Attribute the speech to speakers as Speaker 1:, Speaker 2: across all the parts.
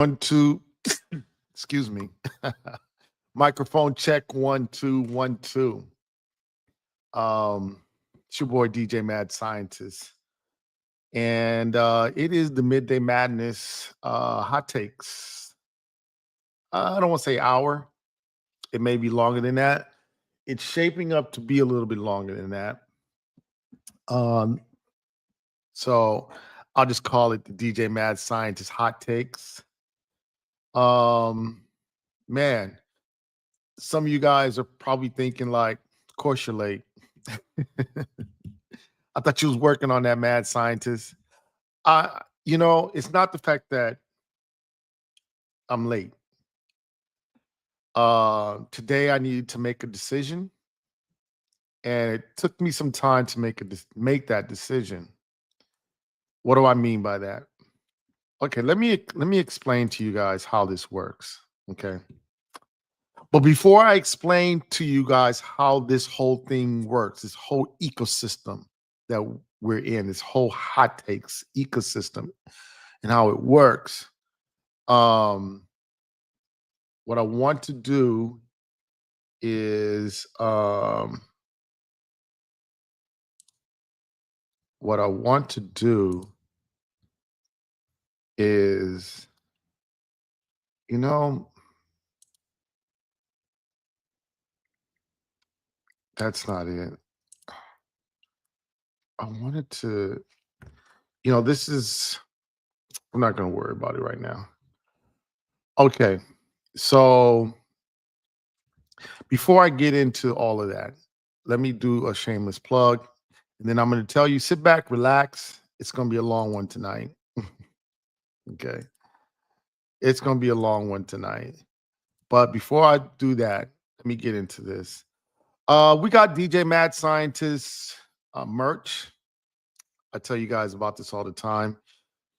Speaker 1: One, two, excuse me. Microphone check, 1, 2, 1, 2. It's your boy DJ Mad Scientist. And it is the Midday Madness hot takes. I don't want to say hour. It may be longer than that. It's shaping up to be a little bit longer than that. Um, so I'll just call it the DJ Mad Scientist hot takes. Um, man, some of you guys are probably thinking like, of course you're late. I thought you was working on that, mad scientist. It's not the fact that I'm late. Today I needed to make a decision, and it took me some time to make that decision. What do I mean by that? Okay, let me explain to you guys how this works. Okay. But before I explain to you guys how this whole thing works, this whole ecosystem that we're in, this whole hot takes ecosystem and how it works, um, what I want to do is what I want to do is, you know, that's not it. I wanted to, this is, I'm not going to worry about it right now. Okay. So before I get into all of that, let me do a shameless plug. And then I'm going to tell you sit back, relax. It's going to be a long one tonight. Okay. It's going to be a long one tonight. But before I do that, let me get into this. We got DJ Mad Scientist merch. I tell you guys about this all the time.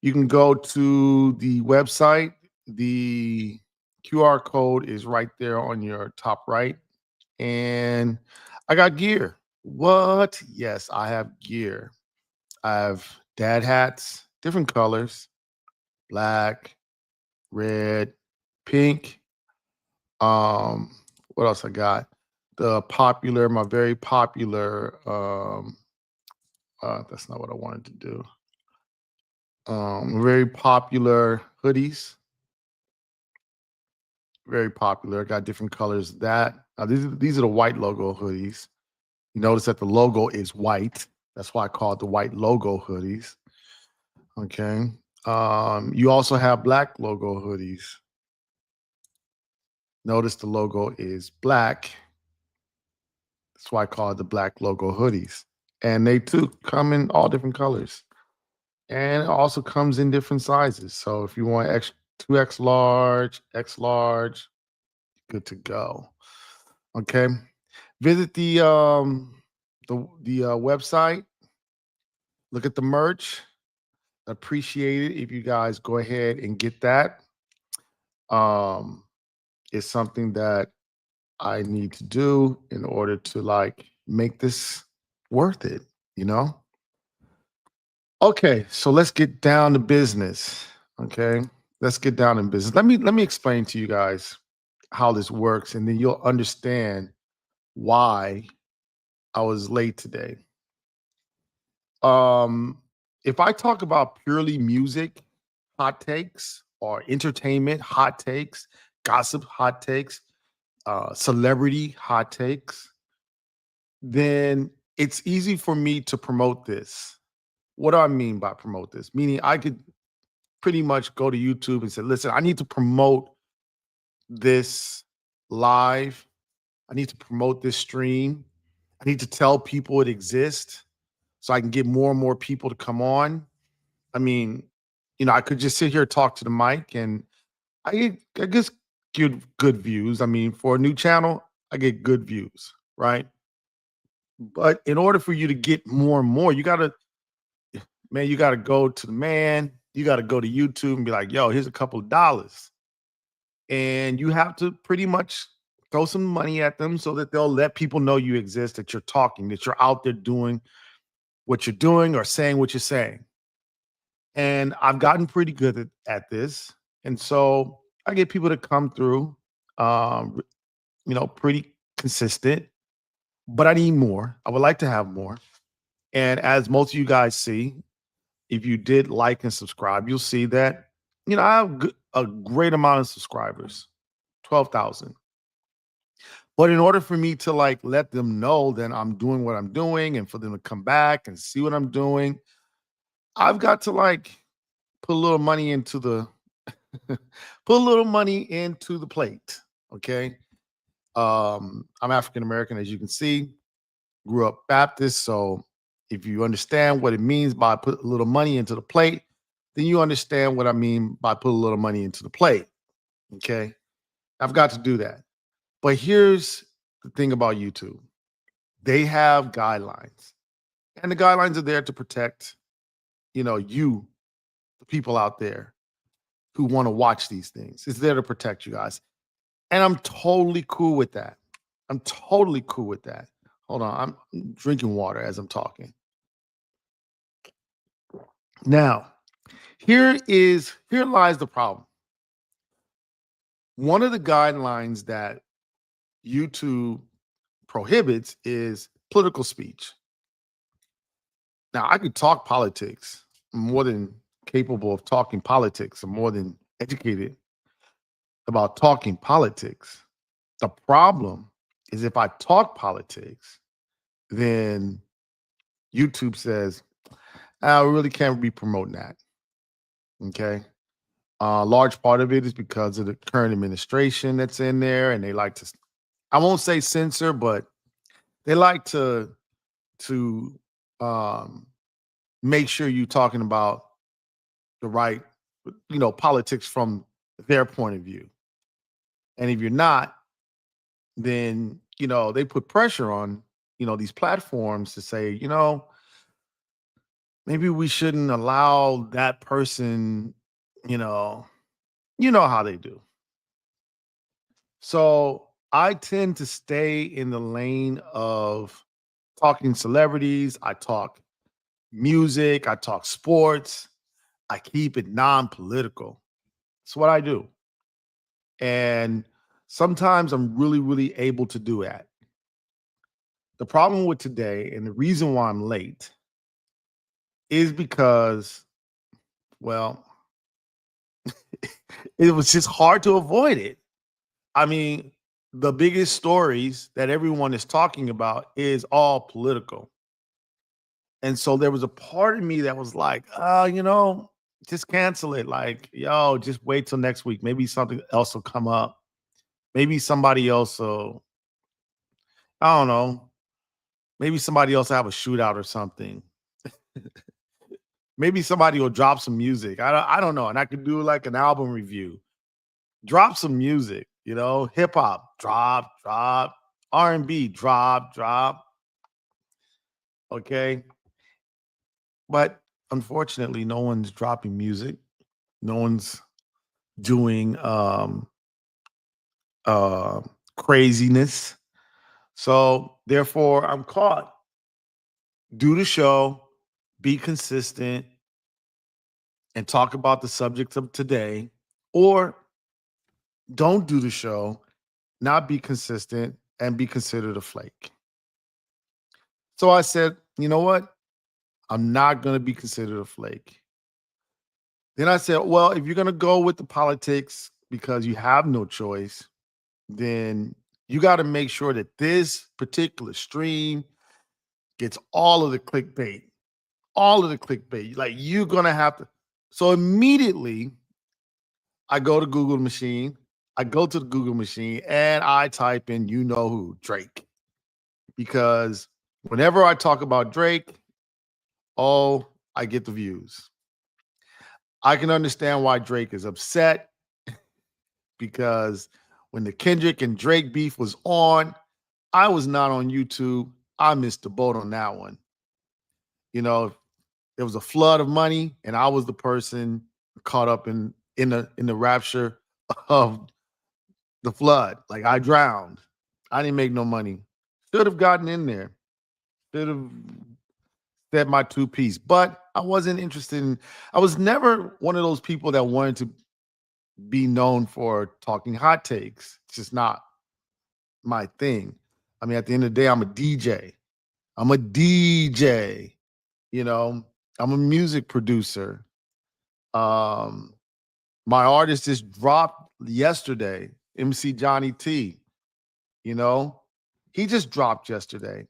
Speaker 1: You can go to the website. The QR code is right there on your top right. And I got gear. What? Yes, I have gear. I have dad hats, different colors, black, red, pink. What else I got? My very popular, that's not what I wanted to do. Very popular hoodies. Very popular. Got different colors. These are the white logo hoodies. You notice that the logo is white. That's why I call it the white logo hoodies. Okay. You also have black logo hoodies. Notice the logo is black. That's why I call it the black logo hoodies. And they too come in all different colors. And it also comes in different sizes. So if you want 2X large, X large, good to go. Okay. Visit the website. Look at the merch. Appreciate it if you guys go ahead and get that. It's something that I need to do in order to like make this worth it, you know? Okay, so let's get down to business. Okay. Let's get down in business. Let me explain to you guys how this works, and then you'll understand why I was late today. Um, if I talk about purely music hot takes or entertainment hot takes, gossip hot takes, celebrity hot takes, then it's easy for me to promote this. What do I mean by promote this? Meaning I could pretty much go to YouTube and say, listen, I need to promote this live. I need to promote this stream. I need to tell people it exists so I can get more and more people to come on. I mean, I could just sit here and talk to the mic and I guess get good views. I mean, for a new channel, I get good views, right? But in order for you to get more and more, you gotta go to the man, you gotta go to YouTube and be like, yo, here's a couple of dollars. And you have to pretty much throw some money at them so that they'll let people know you exist, that you're talking, that you're out there doing what you're doing or saying what you're saying. And I've gotten pretty good at this. And so I get people to come through, um, pretty consistent, but I need more. I would like to have more. And as most of you guys see, if you did like and subscribe, you'll see that, I have a great amount of subscribers, 12,000. But in order for me to like let them know that I'm doing what I'm doing and for them to come back and see what I'm doing, I've got to like put a little money into the put a little money into the plate. Okay. I'm African American, as you can see, grew up Baptist. So if you understand what it means by put a little money into the plate, then you understand what I mean by put a little money into the plate. Okay. I've got to do that. But here's the thing about YouTube. They have guidelines. And the guidelines are there to protect, you, the people out there who want to watch these things. It's there to protect you guys. And I'm totally cool with that. I'm totally cool with that. Hold on. I'm drinking water as I'm talking. Now, here lies the problem. One of the guidelines that YouTube prohibits is political speech. Now, I could talk politics. I'm more than capable of talking politics. I'm more than educated about talking politics. The problem is if I talk politics, then YouTube says, I really can't be promoting that. Okay. A large part of it is because of the current administration that's in there, and they like to, I won't say censor, but they like to um, make sure you're talking about the right, politics from their point of view. And if you're not, then, they put pressure on, these platforms to say, maybe we shouldn't allow that person, you know, how they do. So I tend to stay in the lane of talking celebrities. I talk music. I talk sports. I keep it non-political. It's what I do. And sometimes I'm really, really able to do that. The problem with today and the reason why I'm late is because, well, it was just hard to avoid it. I mean, the biggest stories that everyone is talking about is all political. And so there was a part of me that was like, just cancel it. Like, yo, just wait till next week. Maybe something else will come up. Maybe somebody else will, I don't know. Maybe somebody else will have a shootout or something. Maybe somebody will drop some music. I don't know. And I could do like an album review. Drop some music, hip hop, drop, R&B, drop. Okay. But unfortunately, no one's dropping music. No one's doing uh craziness. So therefore, I'm caught. Do the show, be consistent, and talk about the subject of today, or don't do the show, not be consistent, and be considered a flake. So I said, you know what? I'm not going to be considered a flake. Then I said, well, if you're going to go with the politics because you have no choice, then you got to make sure that this particular stream gets all of the clickbait, all of the clickbait. Like you're going to have to. So immediately I go to Google machine. I go to the Google machine and I type in, who, Drake. Because whenever I talk about Drake, I get the views. I can understand why Drake is upset because when the Kendrick and Drake beef was on, I was not on YouTube. I missed the boat on that one. There was a flood of money, and I was the person caught up in the rapture of the flood. Like I drowned. I didn't make no money. Should have gotten in there. Should have said my two piece, but I wasn't interested in. I was never one of those people that wanted to be known for talking hot takes. It's just not my thing. I mean, at the end of the day, I'm a DJ. I'm a DJ. You know, I'm a music producer. Um, my artist just dropped yesterday, MC Johnny T. You know, he just dropped yesterday.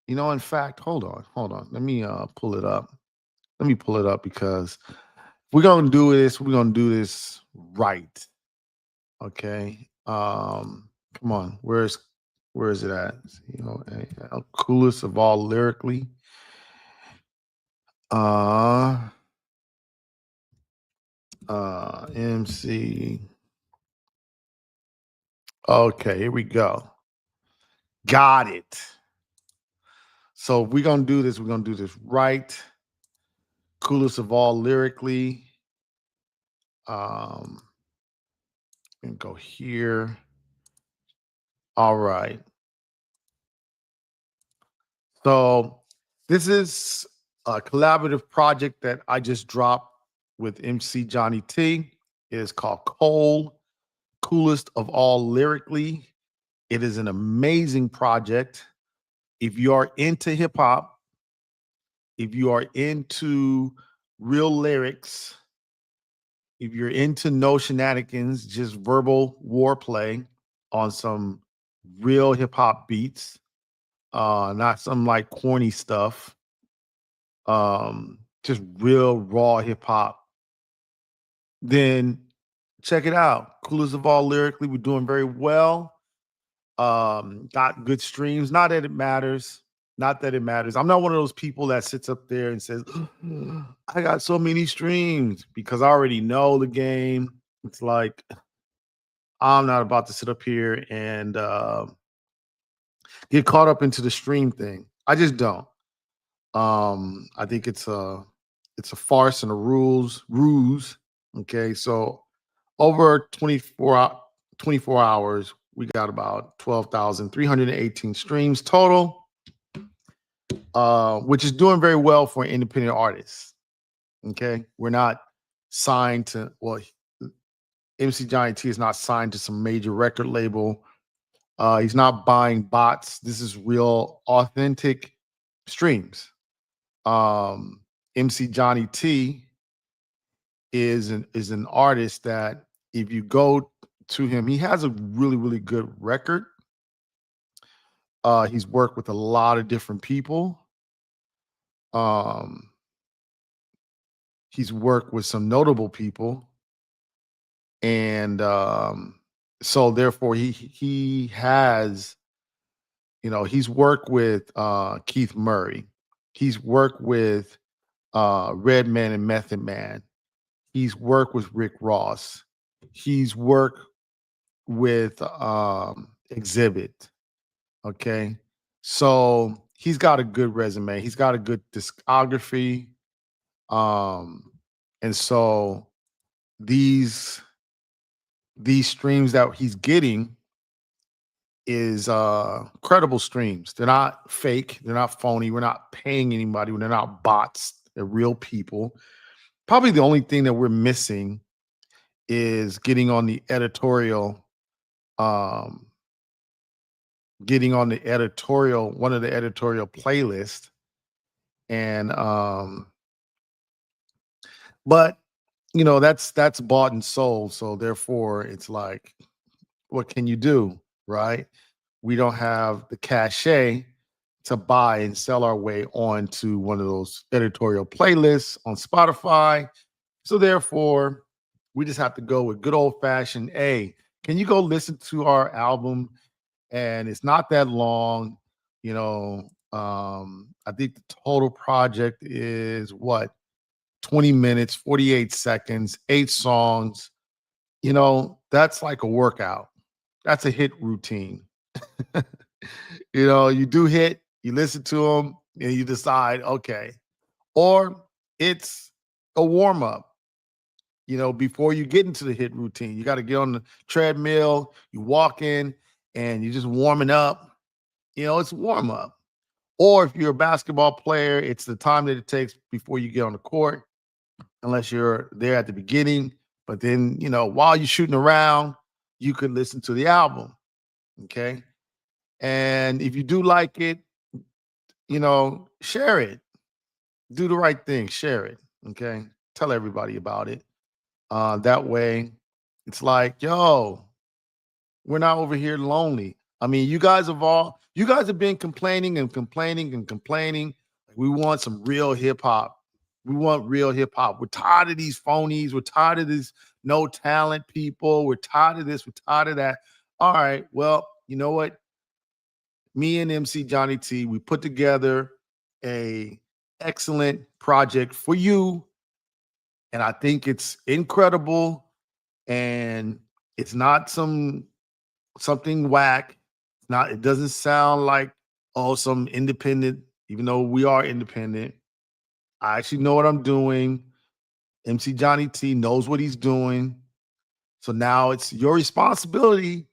Speaker 1: You know, in fact, hold on. Let me pull it up. Let me pull it up because we're gonna do this right. Okay. Come on. Where is it at? You know, coolest of all lyrically. Uh MC. Okay, here we go. Got it. So if we're gonna do this, we're gonna do this right. Coolest of all lyrically. Um, and go here. All right. So this is a collaborative project that I just dropped with MC Johnny T. It is called Cole, Coolest of All Lyrically. It is an amazing project. If you are into hip hop, if you are into real lyrics, if you're into no shenanigans, just verbal warplay on some real hip hop beats, not some like corny stuff, just real raw hip hop, then check it out. Coolest of all lyrically, we're doing very well. Got good streams. Not that it matters. Not that it matters. I'm not one of those people that sits up there and says, I got so many streams because I already know the game. It's like I'm not about to sit up here and get caught up into the stream thing. I just don't. I think it's a farce and a ruse. Okay, so over 24 hours, we got about 12,318 streams total, which is doing very well for an independent artist. Okay, we're not signed to, well, MC Johnny T is not signed to some major record label. He's not buying bots. This is real, authentic streams. MC Johnny T is an artist that if you go to him, he has a really good record. He's worked with a lot of different people. Um, he's worked with some notable people, and so therefore he has, you know, he's worked with Keith Murray. He's worked with Redman and Method Man. He's worked with Rick Ross. He's worked with Exhibit. Okay. So he's got a good resume. He's got a good discography. Um, and so these streams that he's getting is credible streams. They're not fake, they're not phony. We're not paying anybody, they're not bots, they're real people. Probably the only thing that we're missing is um getting on the editorial, one of the editorial playlists. And but you know, that's bought and sold. So therefore it's like, what can you do? Right? We don't have the cachet to buy and sell our way onto one of those editorial playlists on Spotify. So therefore, we just have to go with good old fashioned. Hey, can you go listen to our album? And it's not that long. You know, I think the total project is what, 20 minutes, 48 seconds, 8 songs. You know, that's like a workout. That's a hit routine. You know, you do hit, you listen to them, and you decide, okay. Or it's a warm up, you know, before you get into the hit routine. You got to get on the treadmill, you walk in, and you're just warming up. You know, it's warm up. Or if you're a basketball player, it's the time that it takes before you get on the court, unless you're there at the beginning. But then, while you're shooting around, you could listen to the album. Okay. And if you do like it, share it. Do the right thing, share it. Okay. Tell everybody about it. That way, it's like, yo, we're not over here lonely. I mean, you guys have been complaining and complaining and complaining. We want some real hip hop. We want real hip hop. We're tired of these phonies. We're tired of these no talent people. We're tired of this. We're tired of that. All right. Well, you know what? Me and MC Johnny T, we put together a excellent project for you. And I think it's incredible. And it's not something whack. It's not, it doesn't sound like some independent, even though we are independent. I actually know what I'm doing. MC Johnny T knows what he's doing. So now it's your responsibility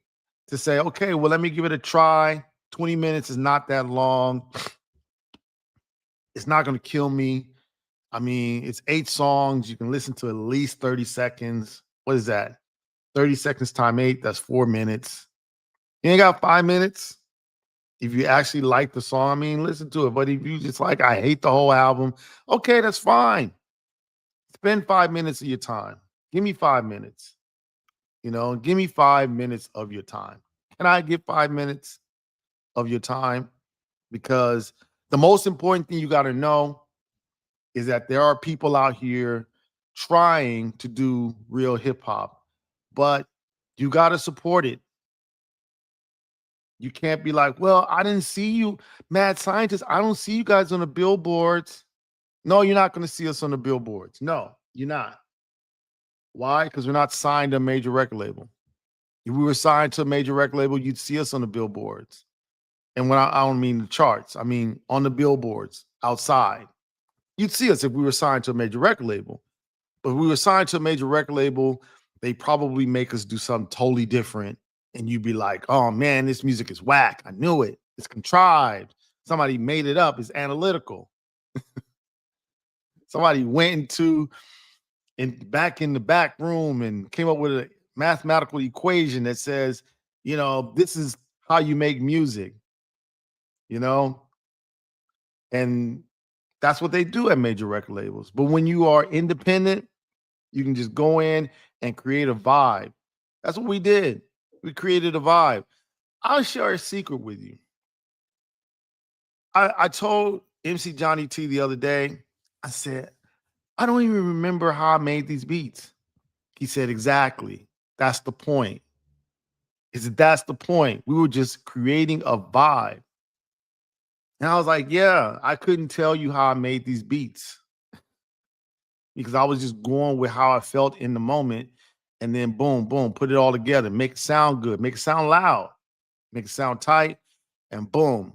Speaker 1: to say, okay, well, let me give it a try. 20 minutes is not that long. It's not going to kill me. I mean, it's 8 songs. You can listen to at least 30 seconds. What is that? 30 seconds times 8, that's 4 minutes. You ain't got 5 minutes. If you actually like the song, I mean, listen to it. But if you just like, I hate the whole album, okay, that's fine. Spend 5 minutes of your time. Give me 5 minutes. Give me 5 minutes of your time. Can I get 5 minutes of your time? Because the most important thing you got to know is that there are people out here trying to do real hip hop, but you got to support it. You can't be like, well, I didn't see you, Mad Scientist. I don't see you guys on the billboards. No, you're not going to see us on the billboards. No, you're not. Why? Because we're not signed to a major record label. If we were signed to a major record label, you'd see us on the billboards. And when I don't mean the charts, I mean on the billboards outside. You'd see us if we were signed to a major record label. But if we were signed to a major record label, they probably make us do something totally different. And you'd be like, oh man, this music is whack. I knew it. It's contrived. Somebody made it up. It's analytical. Somebody went back in the back room and came up with a mathematical equation that says, this is how you make music, and that's what they do at major record labels. But when you are independent, you can just go in and create a vibe. That's what we did. We created a vibe. I'll share a secret with you. I told MC Johnny T the other day, I said, I don't even remember how I made these beats. He said, exactly. That's the point. That's the point. We were just creating a vibe. And I was like, yeah, I couldn't tell you how I made these beats because I was just going with how I felt in the moment. And then boom, boom, put it all together, make it sound good, make it sound loud, make it sound tight, and boom,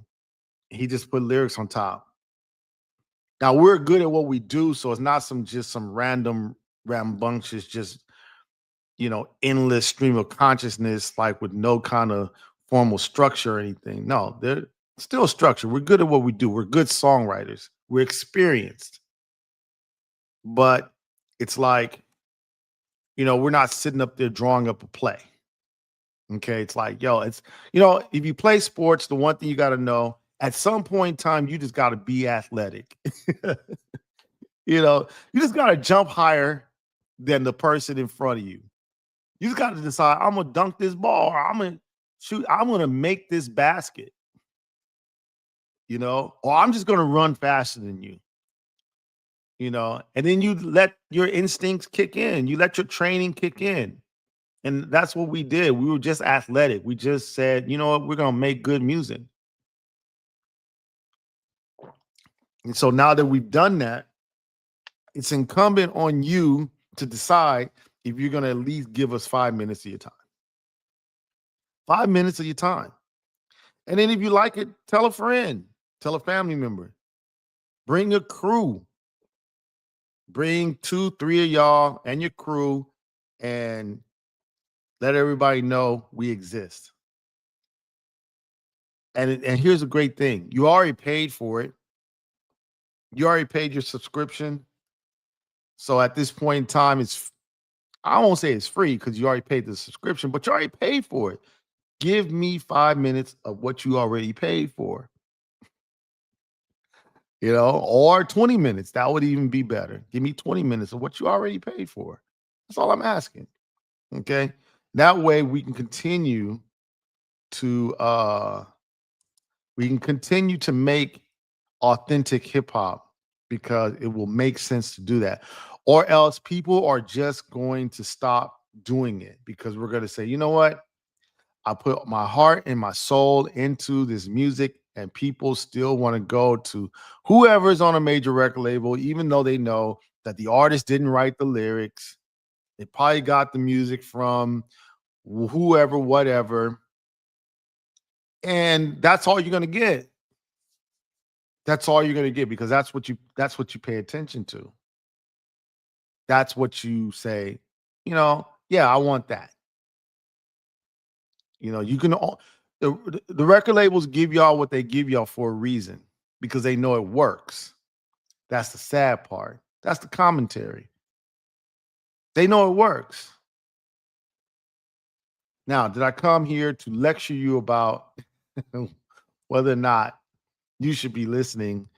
Speaker 1: he just put lyrics on top. Now we're good at what we do, so it's not some random rambunctious, just endless stream of consciousness, like with no kind of formal structure or anything. No, there's still structure. We're good at what we do. We're good songwriters. We're experienced. But it's like, we're not sitting up there drawing up a play. Okay. It's like, it's, if you play sports, the one thing you got to know, at some point in time, you just got to be athletic. You just got to jump higher than the person in front of you. You just got to decide, I'm going to dunk this ball, or I'm going to shoot, I'm going to make this basket, or I'm just going to run faster than you, and then you let your instincts kick in. You let your training kick in. And that's what we did. We were just athletic. We just said, you know what, we're going to make good music. And so now that we've done that, it's incumbent on you to decide if you're going to at least give us 5 minutes of your time. 5 minutes of your time. And then if you like it, tell a friend, tell a family member, bring a crew, bring 2, 3 of y'all and your crew, and let everybody know we exist. And here's a great thing. You already paid for it. You already paid your subscription. So at this point in time, I won't say it's free because you already paid the subscription, but you already paid for it. Give me 5 minutes of what you already paid for, or 20 minutes. That would even be better. Give me 20 minutes of what you already paid for. That's all I'm asking. Okay. That way to we can continue to make authentic hip hop because it will make sense to do that. Or else people are just going to stop doing it because we're going to say, you know what? I put my heart and my soul into this music, and people still want to go to whoever's on a major record label, even though they know that the artist didn't write the lyrics. They probably got the music from whoever, whatever. And that's all you're going to get. That's all you're going to get because that's what you pay attention to. That's what you say, yeah, I want that. You can the record labels give y'all what they give y'all for a reason because they know it works. That's the sad part. That's the commentary. They know it works. Now, did I come here to lecture you about whether or not you should be listening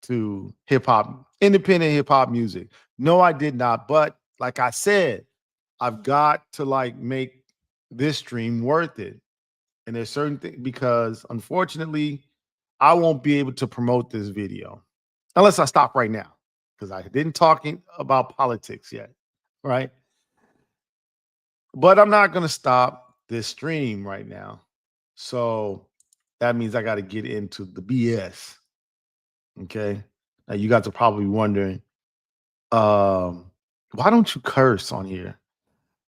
Speaker 1: to hip hop, independent hip hop music? No, I did not. But like I said, I've got to make this stream worth it. And there's certain things because unfortunately, I won't be able to promote this video unless I stop right now because I didn't talking about politics yet, right? But I'm not going to stop this stream right now. So that means I got to get into the BS. Okay. Now you guys are probably wondering, why don't you curse on here?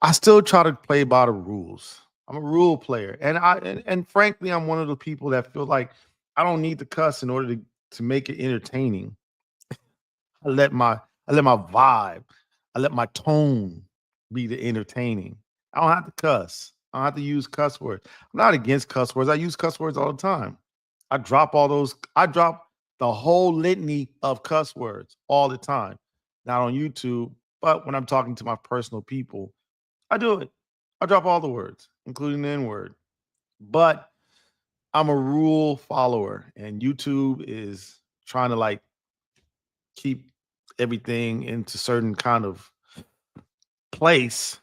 Speaker 1: I still try to play by the rules. I'm a rule player. And frankly, I'm one of the people that feel like I don't need to cuss in order to make it entertaining. I let my vibe, I let my tone be the entertaining. I don't have to cuss. I don't have to use cuss words. I'm not against cuss words. I use cuss words all the time. I drop the whole litany of cuss words all the time. Not on YouTube, but when I'm talking to my personal people, I do it. I drop all the words, including the N word. But I'm a rule follower, and YouTube is trying to keep everything into certain kind of place.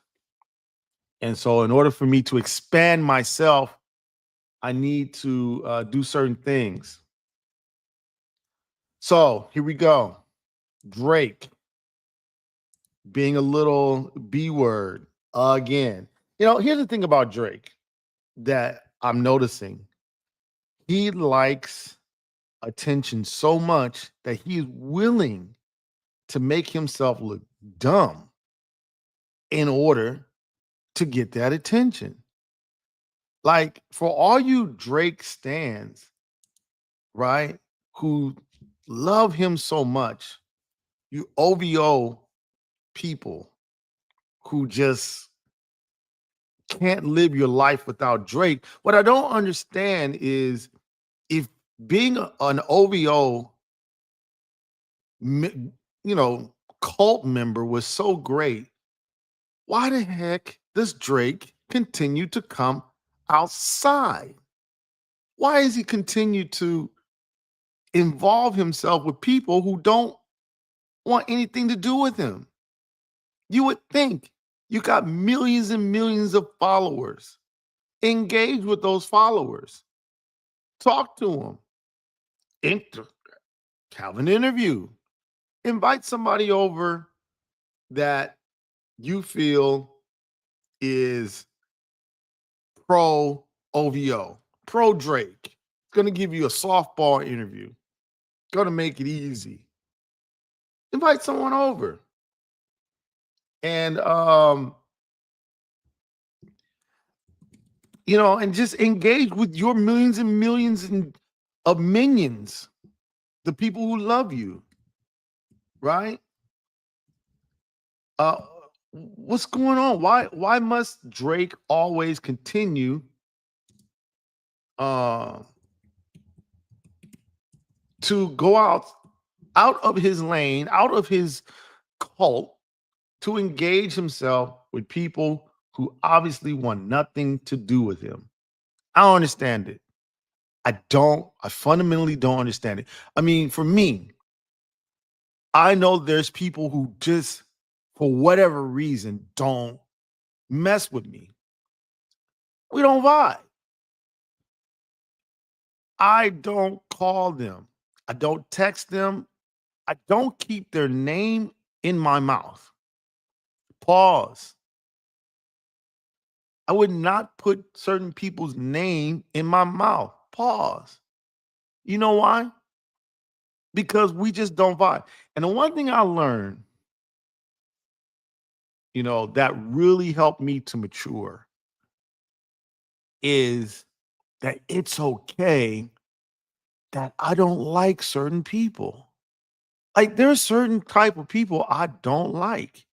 Speaker 1: And so, in order for me to expand myself, I need to do certain things. So, here we go. Drake being a little B word again. Here's the thing about Drake that I'm noticing. He likes attention so much that he is willing to make himself look dumb in order to get that attention. Like for all you Drake stans, right, who love him so much, you OVO people who just can't live your life without Drake. What I don't understand is if being an OVO, cult member was so great, why the heck does Drake continue to come outside? Why does he continue to involve himself with people who don't want anything to do with him? You would think you got millions and millions of followers. Engage with those followers. Talk to them. Have an interview. Invite somebody over that you feel is pro OVO, pro Drake. Going to give you a softball interview. Going to make it easy. Invite someone over. And and just engage with your millions and millions of minions, the people who love you, right? What's going on? Why must Drake always continue to go out of his lane, out of his cult, to engage himself with people who obviously want nothing to do with him. I don't understand it. I fundamentally don't understand it. I mean, for me, I know there's people who just, for whatever reason, don't mess with me. We don't vibe. I don't call them. I don't text them. I don't keep their name in my mouth. Pause. I would not put certain people's name in my mouth. Pause. You know why? Because we just don't vibe. And the one thing I learned, that really helped me to mature is that it's okay that I don't like certain people. Like there's certain type of people I don't like.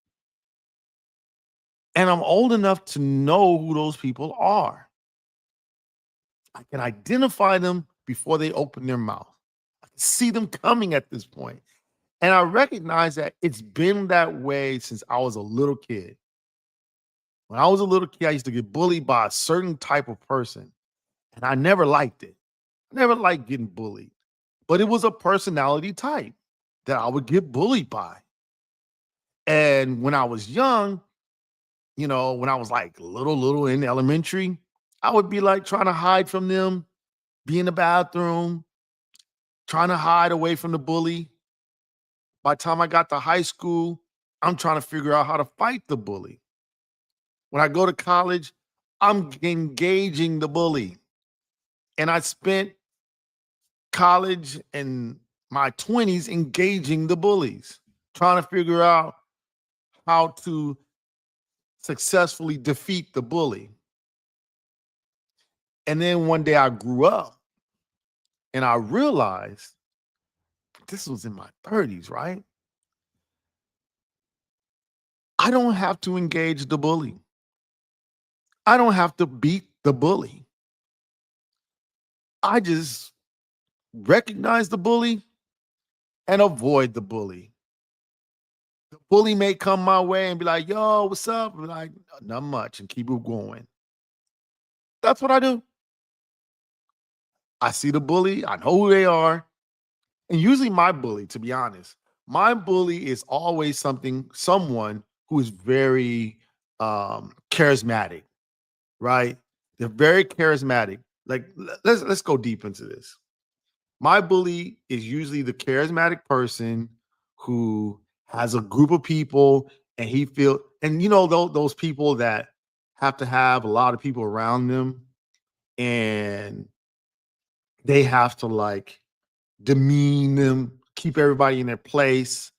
Speaker 1: And I'm old enough to know who those people are. I can identify them before they open their mouth. I can see them coming at this point. And I recognize that it's been that way since I was a little kid. When I was a little kid, I used to get bullied by a certain type of person, and I never liked it. I never liked getting bullied, but it was a personality type that I would get bullied by. And when I was young, when I was like little in elementary, I would be like trying to hide from them, be in the bathroom, trying to hide away from the bully. By the time I got to high school, I'm trying to figure out how to fight the bully. When I go to college, I'm engaging the bully. And I spent college and my 20s engaging the bullies, trying to figure out how to successfully defeat the bully. And then one day I grew up and I realized this was in my 30s, right? I don't have to engage the bully. I don't have to beat the bully. I just recognize the bully and avoid the bully. The bully may come my way and be like, yo, what's up? I'm like, not much, and keep it going. That's what I do. I see the bully, I know who they are. And usually my bully, to be honest, my bully is always someone who is very charismatic, right? They're very charismatic. Like let's go deep into this. My bully is usually the charismatic person who has a group of people and he feel and those people that have to have a lot of people around them and they have to like demean them, keep everybody in their place,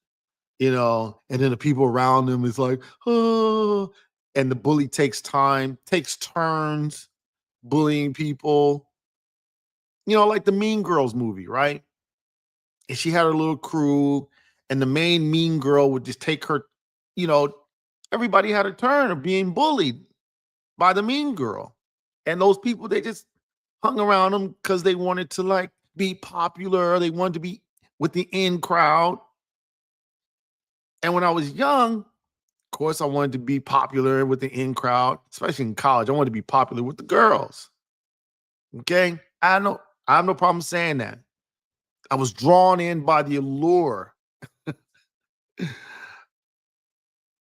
Speaker 1: and then the people around them is like, oh, and the bully takes turns bullying people, like the Mean Girls movie, right? And she had her little crew, and the main mean girl would just take her, you know, everybody had a turn of being bullied by the mean girl. And those people, they just hung around them because they wanted to like be popular, or they wanted to be with the in crowd. And when I was young, of course, I wanted to be popular with the in crowd, especially in college. I wanted to be popular with the girls. Okay. I have no problem saying that. I was drawn in by the allure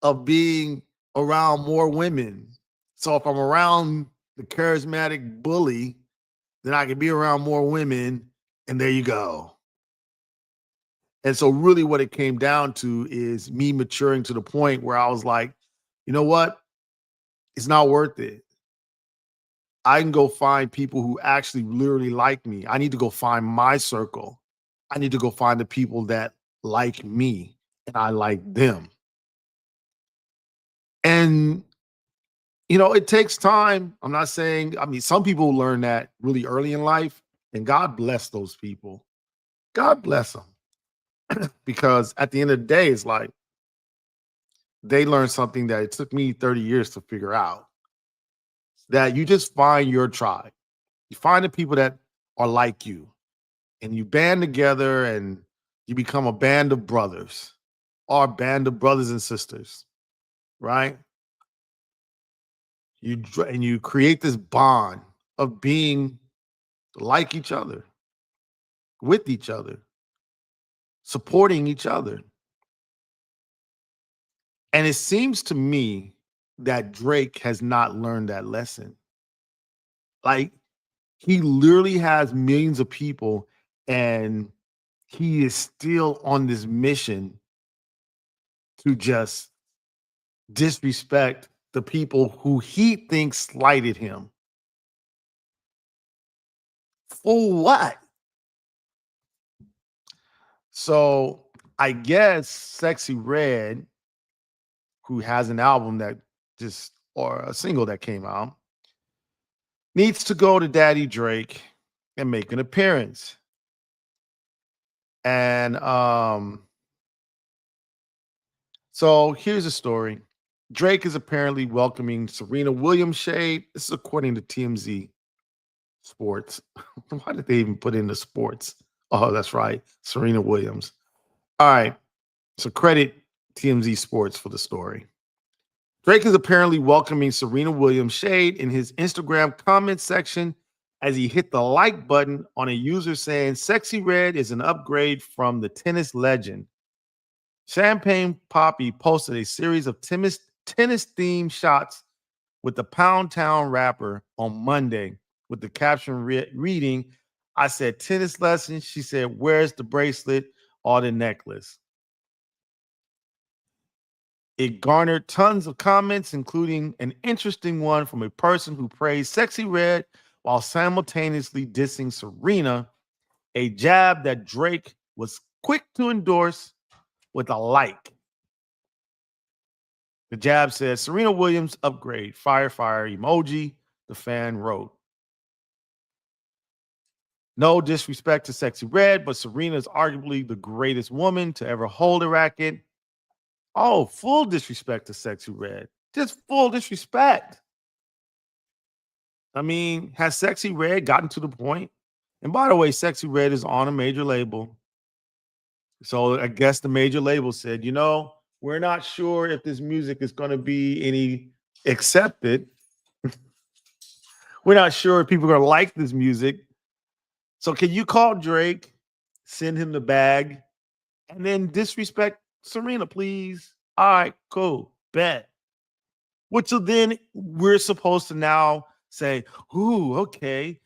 Speaker 1: of being around more women. So if I'm around the charismatic bully, then I can be around more women, and there you go. And so really what it came down to is me maturing to the point where I was like, you know what? It's not worth it. I can go find people who actually literally like me. I need to go find my circle. I need to go find the people that like me and I like them. And it takes time. I'm not saying, I mean, some people learn that really early in life, and God bless those people. God bless them. Because at the end of the day, it's like they learned something that it took me 30 years to figure out, that you just find your tribe. You find the people that are like you, and you band together and you become a band of brothers or a band of brothers and sisters, right? And you create this bond of being like each other, with each other, supporting each other. And it seems to me that Drake has not learned that lesson. Like, he literally has millions of people, and he is still on this mission to just disrespect the people who he thinks slighted him. For what? So I guess Sexy Red, who has an album that just, or a single that came out, needs to go to Daddy Drake and make an appearance. And so here's the story. Drake is apparently welcoming Serena Williams shade. This is according to TMZ Sports. Why did they even put in the sports? Oh, that's right. Serena Williams. All right. So credit TMZ Sports for the story. Drake is apparently welcoming Serena Williams shade in his Instagram comment section as he hit the like button on a user saying Sexy Red is an upgrade from the tennis legend. Champagne Poppy posted a series of tennis themed shots with the Pound Town rapper on Monday with the caption reading, I said tennis lessons. She said, where's the bracelet or the necklace? It garnered tons of comments, including an interesting one from a person who praised Sexy Red while simultaneously dissing Serena, a jab that Drake was quick to endorse with a like. The jab says Serena Williams upgrade, fire, fire emoji. The fan wrote. No disrespect to Sexy Red, but Serena is arguably the greatest woman to ever hold a racket. Oh, full disrespect to Sexy Red. Just full disrespect. I mean, has Sexy Red gotten to the point? And by the way, Sexy Red is on a major label. So I guess the major label said, we're not sure if this music is going to be any accepted. We're not sure if people are going to like this music. So can you call Drake, send him the bag, and then disrespect Serena, please? All right, cool, bet. Which then we're supposed to now say, ooh, okay,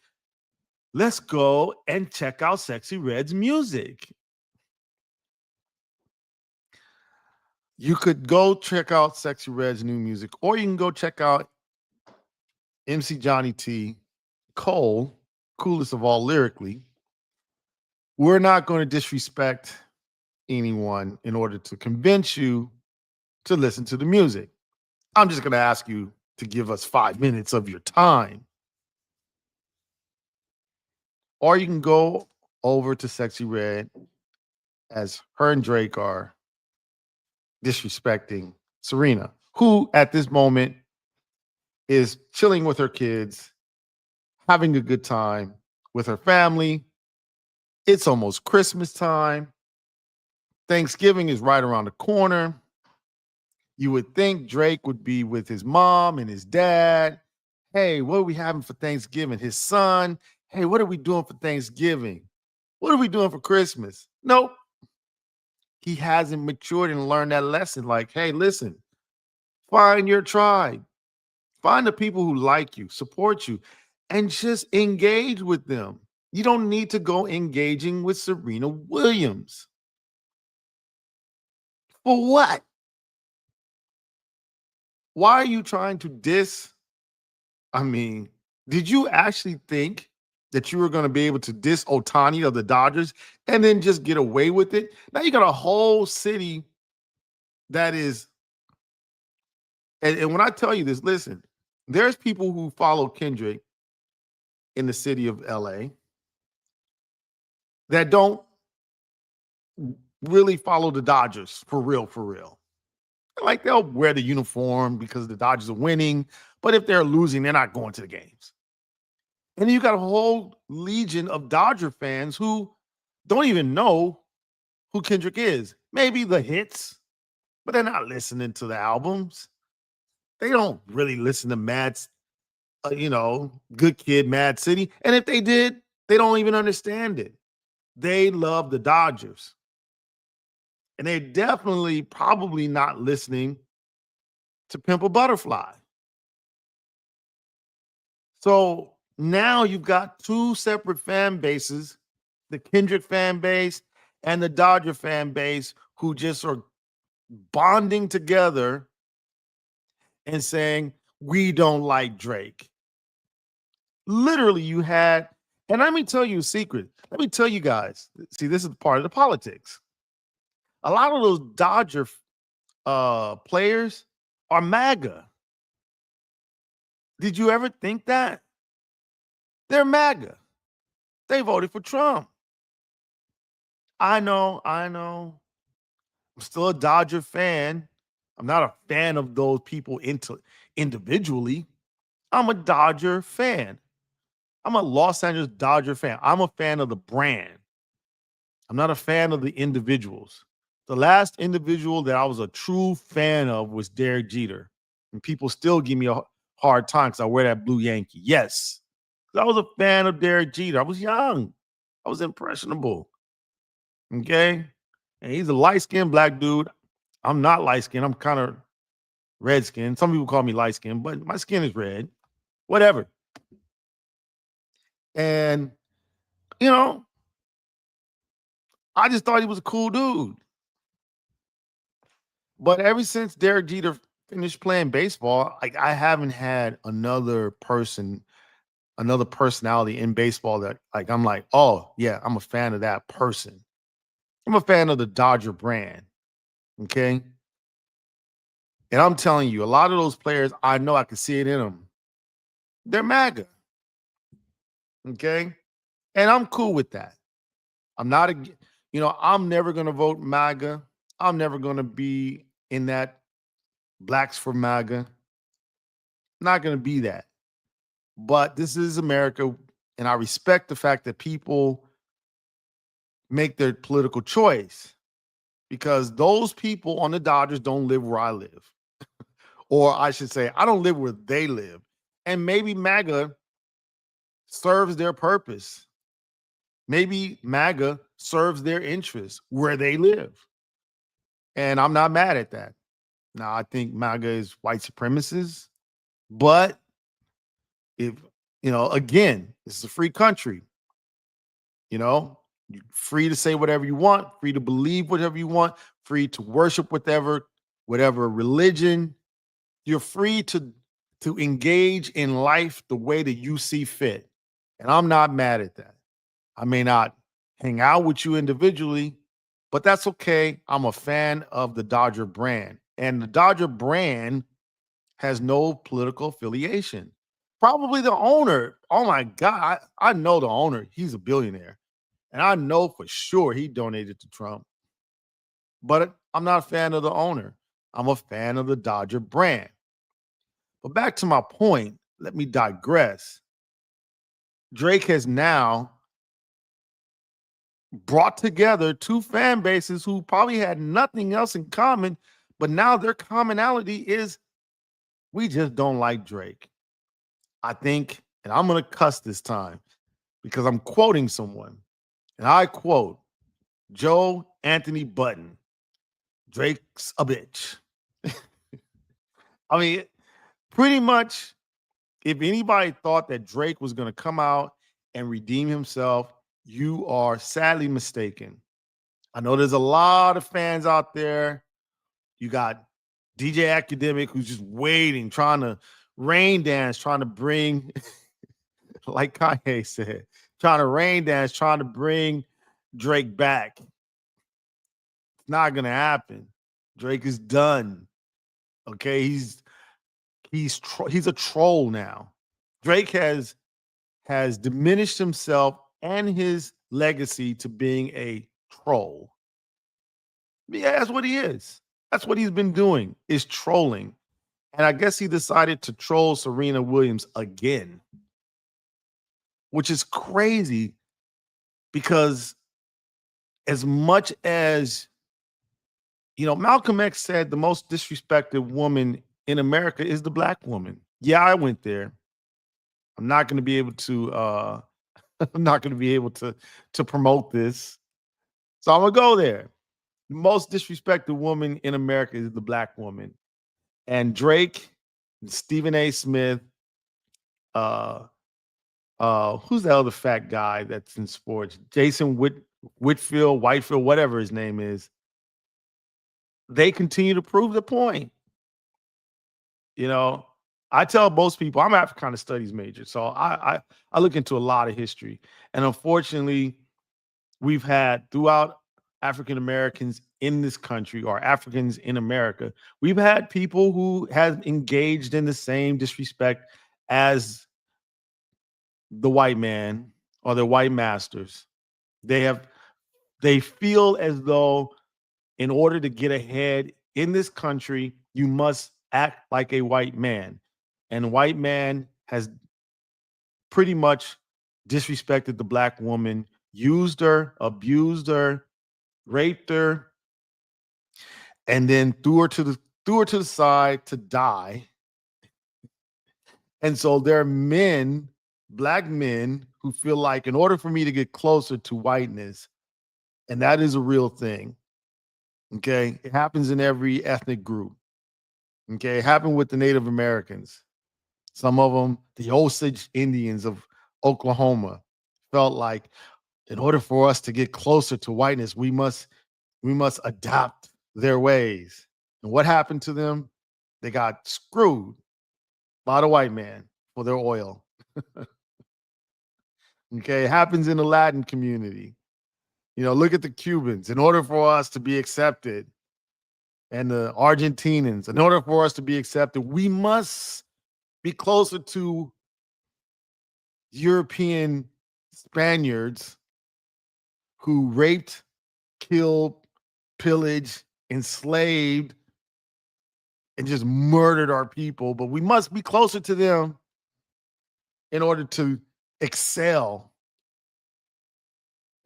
Speaker 1: let's go and check out Sexy Red's music. You could go check out Sexy Red's new music, or you can go check out MC Johnny T. Cole, coolest of all lyrically. We're not going to disrespect anyone in order to convince you to listen to the music. I'm just going to ask you to give us 5 minutes of your time. Or you can go over to Sexy Red as her and Drake are disrespecting Serena, who at this moment is chilling with her kids, having a good time with her family. It's almost Christmas time. Thanksgiving is right around the corner. You would think Drake would be with his mom and his dad. Hey, what are we having for Thanksgiving? His son. Hey, what are we doing for Thanksgiving? What are we doing for Christmas? Nope. He hasn't matured and learned that lesson. Like, hey, listen, find your tribe. Find the people who like you, support you, and just engage with them. You don't need to go engaging with Serena Williams. For what? Why are you trying to diss? I mean, did you actually think that you were going to be able to diss Otani of the Dodgers and then just get away with it? Now you got a whole city that is, and when I tell you this, listen, there's people who follow Kendrick in the city of LA that don't really follow the Dodgers for real, for real. Like they'll wear the uniform because the Dodgers are winning, but if they're losing, they're not going to the games. And then you got a whole legion of Dodger fans who don't even know who Kendrick is. Maybe the hits, but they're not listening to the albums. They don't really listen to Good Kid, Mad City. And if they did, they don't even understand it. They love the Dodgers. And they're definitely probably not listening to Pimp a Butterfly. So now you've got two separate fan bases, the Kendrick fan base and the Dodger fan base, who just are bonding together and saying, we don't like Drake. Literally, you had, and let me tell you a secret. Let me tell you guys, see, this is part of the politics. A lot of those Dodger players are MAGA. Did you ever think that? They're MAGA. They voted for Trump. I know. I'm still a Dodger fan. I'm not a fan of those people individually. I'm a Dodger fan. I'm a Los Angeles Dodger fan. I'm a fan of the brand. I'm not a fan of the individuals. The last individual that I was a true fan of was Derek Jeter. And people still give me a hard time because I wear that blue Yankee. Yes. I was a fan of Derek Jeter. I was young. I was impressionable. Okay. And he's a light-skinned black dude. I'm not light-skinned. I'm kind of red-skinned. Some people call me light-skinned, but my skin is red. Whatever. And, you know, I just thought he was a cool dude. But ever since Derek Jeter finished playing baseball, like I haven't had another personality in baseball that like I'm like, oh yeah, I'm a fan of that person. I'm a fan of the Dodger brand. Okay. And I'm telling you, a lot of those players, I know I can see it in them. They're MAGA. Okay. And I'm cool with that. I'm not I'm never gonna vote MAGA. I'm never gonna be in that blacks for MAGA. Not gonna be that. But this is America, and I respect the fact that people make their political choice because those people on the Dodgers don't live where I live. Or I should say, I don't live where they live. And maybe MAGA serves their purpose. Maybe MAGA serves their interests where they live. And I'm not mad at that. Now, I think MAGA is white supremacists, but if, again, this is a free country. You're free to say whatever you want, free to believe whatever you want, free to worship whatever religion. You're free to engage in life the way that you see fit. And I'm not mad at that. I may not hang out with you individually, but that's okay. I'm a fan of the Dodger brand. And the Dodger brand has no political affiliation. Probably the owner. Oh my God. I know the owner. He's a billionaire. And I know for sure he donated to Trump. But I'm not a fan of the owner. I'm a fan of the Dodger brand. But back to my point, let me digress. Drake has now brought together two fan bases who probably had nothing else in common, but now their commonality is we just don't like Drake. I think, and I'm going to cuss this time because I'm quoting someone, and I quote Joe Anthony Button, Drake's a bitch. I mean, pretty much, if anybody thought that Drake was going to come out and redeem himself, you are sadly mistaken. I know there's a lot of fans out there. You got DJ Academic who's just waiting, trying to rain dance, trying to bring, like Kanye said, trying to rain dance, trying to bring Drake back. It's not going to happen. Drake is done. Okay, he's a troll now. Drake has diminished himself and his legacy to being a troll. Yeah, that's what he is. That's what he's been doing, is trolling. And I guess he decided to troll Serena Williams again, which is crazy because as much as, Malcolm X said the most disrespected woman in America is the black woman. Yeah, I went there. I'm not going to be able to I'm not going to be able to promote this. So I'm going to go there. The most disrespected woman in America is the black woman. And Drake, Stephen A. Smith, uh who's the other fat guy that's in sports? Whitfield, Whitefield, whatever his name is. They continue to prove the point. You know, I tell most people I'm an Africana studies major, so I look into a lot of history, and unfortunately, we've had throughout African Americans in this country or Africans in America, we've had people who have engaged in the same disrespect as the white man or their white masters. They have they feel as though in order to get ahead in this country, you must act like a white man. And the white man has pretty much disrespected the black woman, used her, abused her, raped her, and then threw her to the side to die. And so there are men, black men, who feel like in order for me to get closer to whiteness, and that is a real thing. Okay. It happens in every ethnic group. Okay. It happened with the Native Americans. Some of them, the Osage Indians of Oklahoma, felt like in order for us to get closer to whiteness, we must adopt their ways. And what happened to them? They got screwed by the white man for their oil. Okay. It happens in the Latin community. Look at the Cubans. In order for us to be accepted, and the Argentinians, in order for us to be accepted, we must be closer to European Spaniards who raped, killed, pillaged, enslaved, and just murdered our people. But we must be closer to them in order to excel.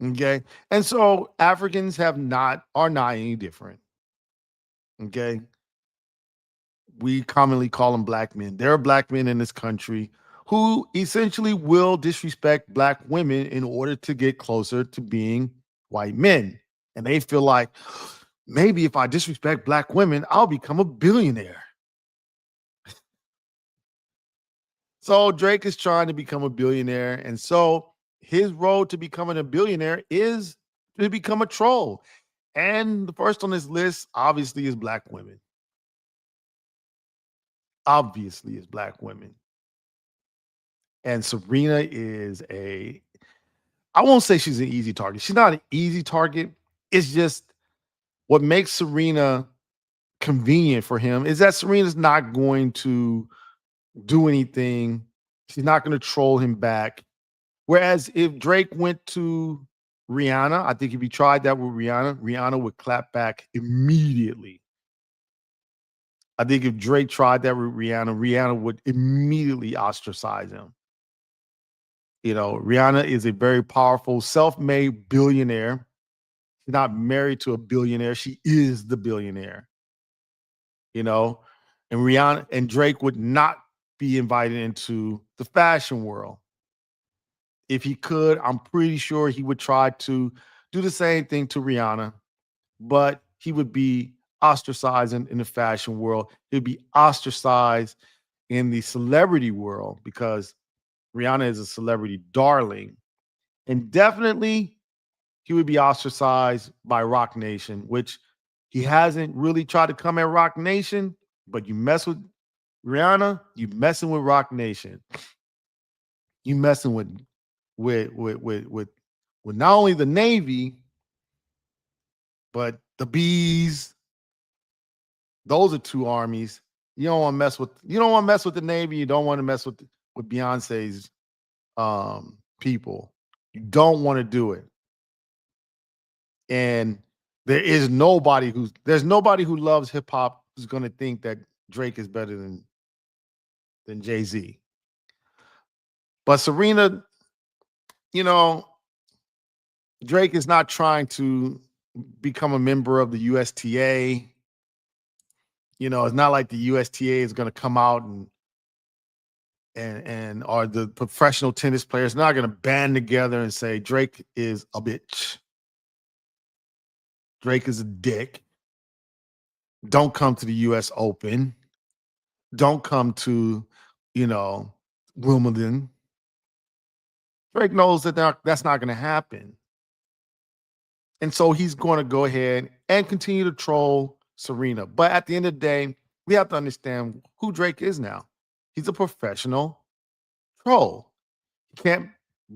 Speaker 1: Okay. And so Africans are not any different. Okay. We commonly call them black men. There are black men in this country who essentially will disrespect black women in order to get closer to being white men. And they feel like maybe if I disrespect black women, I'll become a billionaire. So Drake is trying to become a billionaire. And so his road to becoming a billionaire is to become a troll. And the first on his list, obviously, is black women. Obviously, is black women. And Serena is I won't say she's an easy target. She's not an easy target. It's just what makes Serena convenient for him is that Serena's not going to do anything. She's not going to troll him back. Whereas if Drake went to Rihanna, I think if he tried that with Rihanna, Rihanna would clap back immediately. I think if Drake tried that with Rihanna, Rihanna would immediately ostracize him. Rihanna is a very powerful, self-made billionaire. She's not married to a billionaire. She is the billionaire. you know, and Rihanna and Drake would not be invited into the fashion world. If he could, I'm pretty sure he would try to do the same thing to Rihanna, but he would be ostracized in the fashion world. He'd be ostracized in the celebrity world because Rihanna is a celebrity darling. And definitely he would be ostracized by Rock Nation, which he hasn't really tried to come at Rock Nation, but you mess with Rihanna, you messing with Rock Nation. You messing with not only the Navy, but the bees. Those are two armies. You don't want to mess with the Navy. You don't want to mess with Beyonce's people. You don't want to do it. And there's nobody who loves hip hop who's going to think that Drake is better than Jay-Z. But Serena, you know, Drake is not trying to become a member of the USTA. It's not like the USTA is going to come out and or the professional tennis players not going to band together and say Drake is a bitch. Drake is a dick. Don't come to the US Open. Don't come to, Wimbledon. Drake knows that that's not going to happen. And so he's going to go ahead and continue to troll Serena. But at the end of the day, we have to understand who Drake is now. He's a professional troll. He can't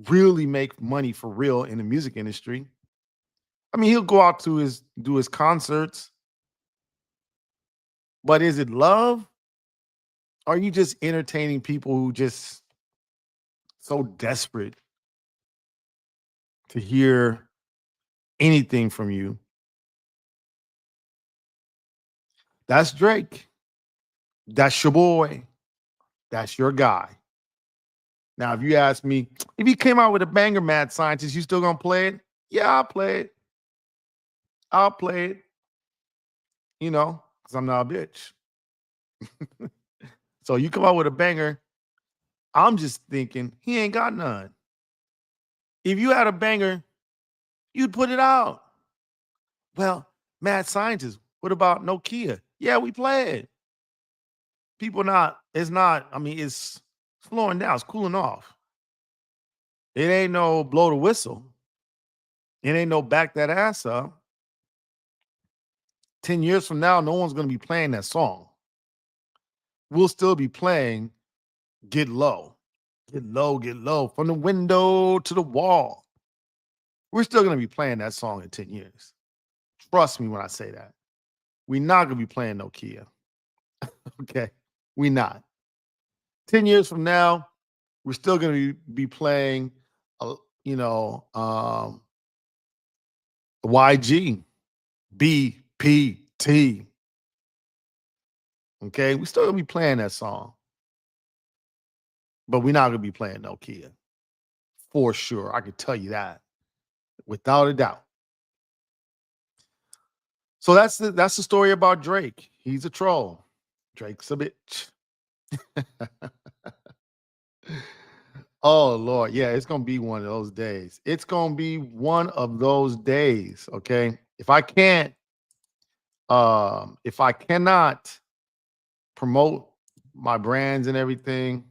Speaker 1: really make money for real in the music industry. I mean, he'll go out to do his concerts. But is it love? Or are you just entertaining people who just so desperate to hear anything from you? That's Drake. That's your boy. That's your guy. Now, if you ask me, if he came out with a banger, Mad Scientist, you still gonna play it? Yeah, I'll play it. I'll play it. Because I'm not a bitch. So you come out with a banger, I'm just thinking he ain't got none. If you had a banger, you'd put it out. Well, Mad Scientist, what about Nokia? Yeah, we play it. It's slowing down, it's cooling off. It ain't no blow the whistle. It ain't no back that ass up. 10 years from now, no one's going to be playing that song. We'll still be playing Get Low. Get low, get low. From the window to the wall. We're still going to be playing that song in 10 years. Trust me when I say that. We're not going to be playing Nokia. Okay? We're not. 10 years from now, we're still going to be playing, YG, BPT. Okay? We're still going to be playing that song. But we're not going to be playing Nokia. For sure. I can tell you that. Without a doubt. So that's the story about Drake. He's a troll. Drake's a bitch. Oh Lord, yeah, it's gonna be one of those days. It's gonna be one of those days. Okay, if I cannot promote my brands and everything,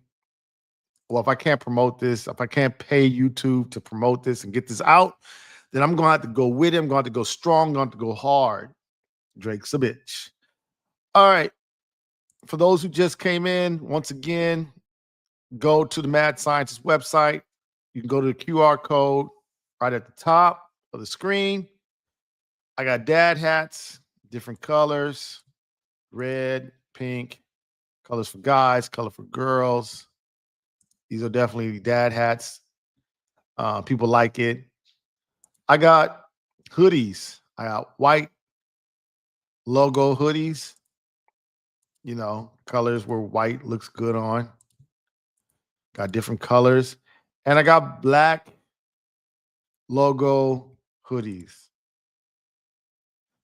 Speaker 1: well, if I can't promote this, if I can't pay YouTube to promote this and get this out, then I'm gonna have to go with him. I'm gonna have to go strong. I'm gonna have to go hard. Drake's a bitch. All right. For those who just came in, once again, go to the Mad Scientist website. You can go to the QR code right at the top of the screen. I got dad hats, different colors, red, pink, colors for guys, color for girls. These are definitely dad hats. People like it. I got hoodies. I got white logo hoodies. Colors where white looks good on. Got different colors. And I got black logo hoodies.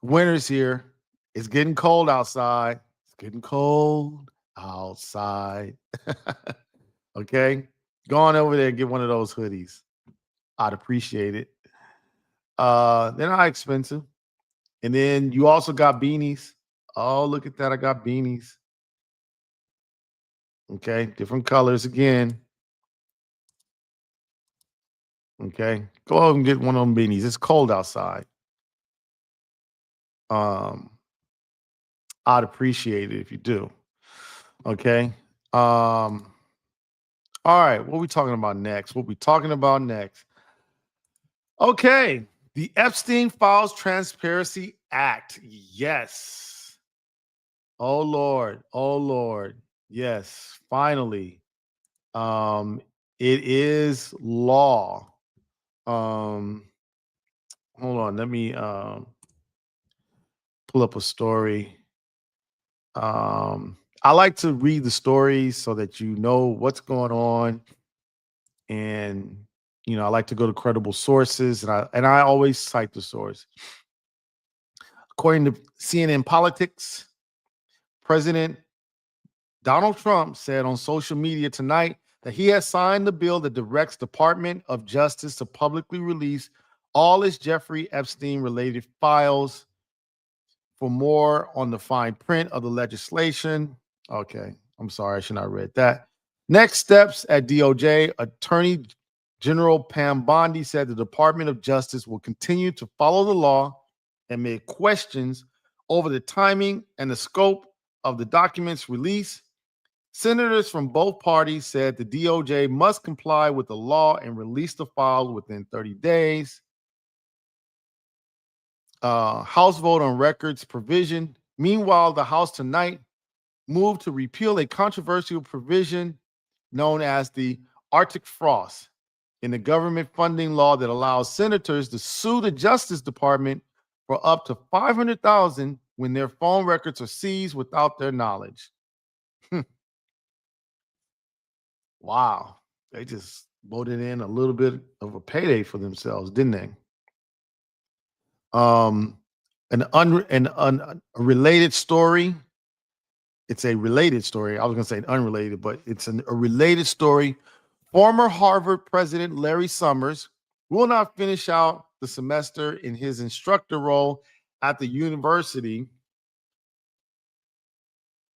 Speaker 1: Winter's here. It's getting cold outside. It's getting cold outside. Okay? Go on over there and get one of those hoodies. I'd appreciate it. They're not expensive. And then you also got beanies. Oh, look at that. I got beanies. Okay, different colors again. Okay, go out and get one of them beanies. It's cold outside. I'd appreciate it if you do. Okay. All right, what are we talking about next? Okay, the Epstein Files Transparency Act. Yes. Oh Lord. Yes, finally. It is law. Hold on, let me pull up a story. I like to read the stories so that you know what's going on, and I like to go to credible sources, and I always cite the source. According to CNN Politics, President Donald Trump said on social media tonight that he has signed the bill that directs Department of Justice to publicly release all its Jeffrey Epstein related files. For more on the fine print of the legislation, okay, I'm sorry, I should not have read that. Next steps at DOJ, Attorney General Pam Bondi said the Department of Justice will continue to follow the law and make questions over the timing and the scope of the documents release. Senators from both parties said the DOJ must comply with the law and release the files within 30 days. House vote on records provision. Meanwhile, the House tonight moved to repeal a controversial provision known as the Arctic Frost in the government funding law that allows senators to sue the Justice Department for up to $500,000 when their phone records are seized without their knowledge. Wow. They just voted in a little bit of a payday for themselves, didn't they? A related story. It's a related story. I was going to say unrelated, but it's a related story. Former Harvard President Larry Summers will not finish out the semester in his instructor role at the university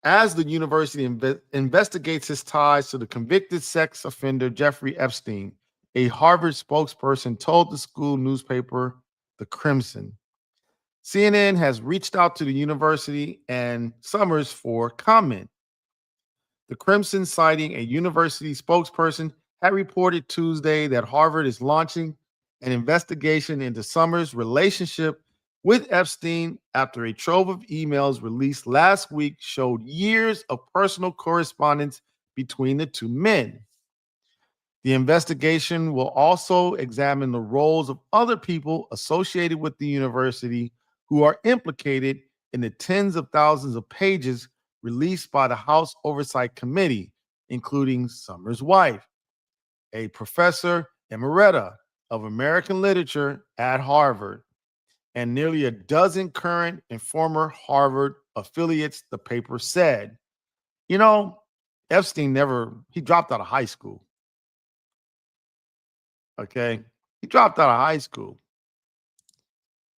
Speaker 1: as the university investigates his ties to the convicted sex offender Jeffrey Epstein. A Harvard spokesperson told the school newspaper, The Crimson. CNN has reached out to the university and Summers for comment. The Crimson, citing a university spokesperson, had reported Tuesday that Harvard is launching an investigation into Summers' relationship with Epstein after a trove of emails released last week showed years of personal correspondence between the two men. The investigation will also examine the roles of other people associated with the university who are implicated in the tens of thousands of pages released by the House Oversight Committee, including Summers' wife, a professor emerita of American literature at Harvard, and nearly a dozen current and former Harvard affiliates, the paper said. You know, Epstein he dropped out of high school. Okay. He dropped out of high school.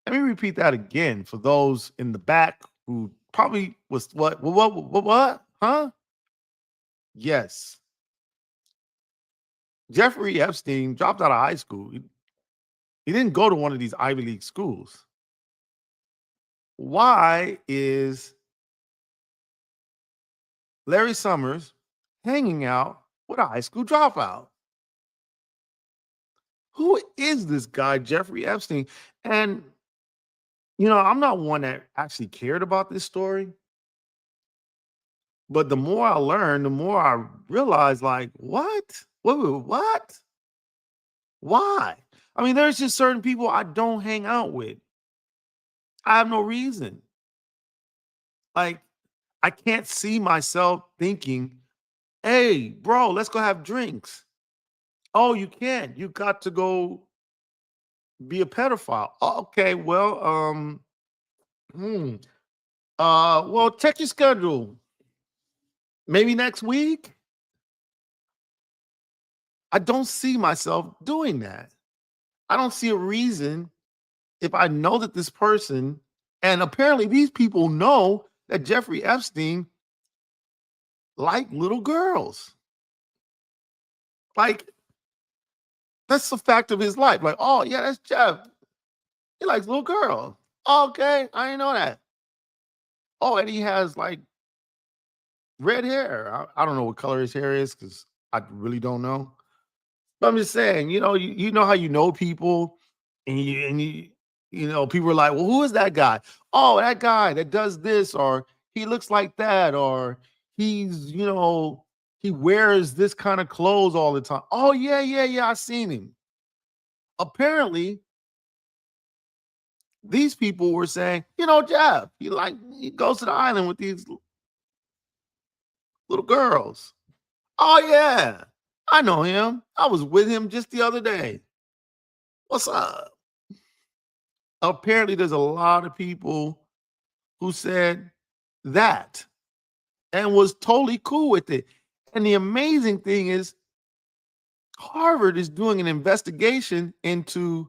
Speaker 1: Let me repeat that again for those in the back who probably was what? Huh? Yes. Jeffrey Epstein dropped out of high school. He didn't go to one of these Ivy League schools. Why is Larry Summers hanging out with a high school dropout? Who is this guy, Jeffrey Epstein? And, I'm not one that actually cared about this story. But the more I learn, the more I realize, like, what? What? Why? I mean, there's just certain people I don't hang out with. I have no reason. Like, I can't see myself thinking, hey, bro, let's go have drinks. Oh, you can't. You got to go be a pedophile. Oh, okay, well, well, check your schedule. Maybe next week. I don't see myself doing that. I don't see a reason if I know that this person, and apparently these people know that Jeffrey Epstein liked little girls. Like, that's the fact of his life. Like, oh, yeah, that's Jeff. He likes little girls. Okay, I didn't know that. Oh, and he has like red hair. I don't know what color his hair is because I really don't know. But I'm just saying, you know how you know people, and people are like, well, who is that guy? Oh, that guy that does this, or he looks like that, or he's, he wears this kind of clothes all the time. Oh, yeah, I seen him. Apparently, these people were saying, Jeff, he goes to the island with these little girls. Oh, yeah, I know him. I was with him just the other day. What's up? Apparently, there's a lot of people who said that. and was totally cool with it. And the amazing thing is, Harvard is doing an investigation into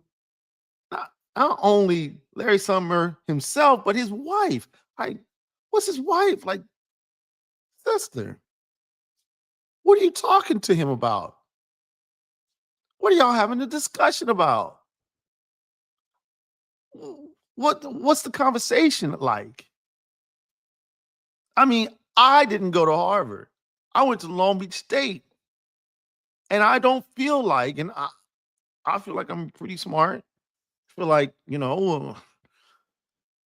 Speaker 1: not only Larry Summer himself, but his wife. Like, what's his wife? Like, sister, what are you talking to him about? What are y'all having a discussion about? What's the conversation like? I mean, I didn't go to Harvard. I went to Long Beach State. And I don't feel like, and I feel like I'm pretty smart. I feel like,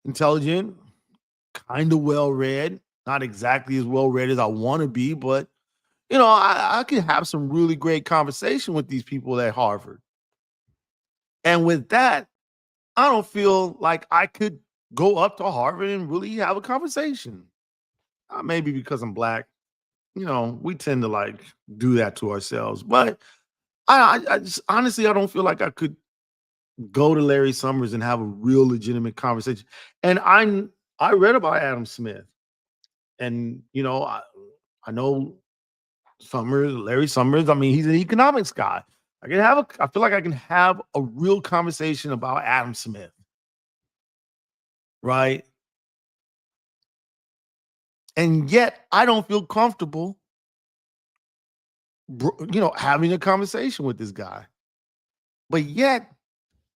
Speaker 1: intelligent, kind of well read, not exactly as well read as I want to be, but I can have some really great conversation with these people at Harvard. And with that, I don't feel like I could go up to Harvard and really have a conversation. Maybe because I'm black, we tend to like do that to ourselves. But I just honestly, I don't feel like I could go to Larry Summers and have a real legitimate conversation. And I read about Adam Smith, and I know Larry Summers. I mean, he's an economics guy. I feel like I can have a real conversation about Adam Smith, right? And yet I don't feel comfortable, having a conversation with this guy. But yet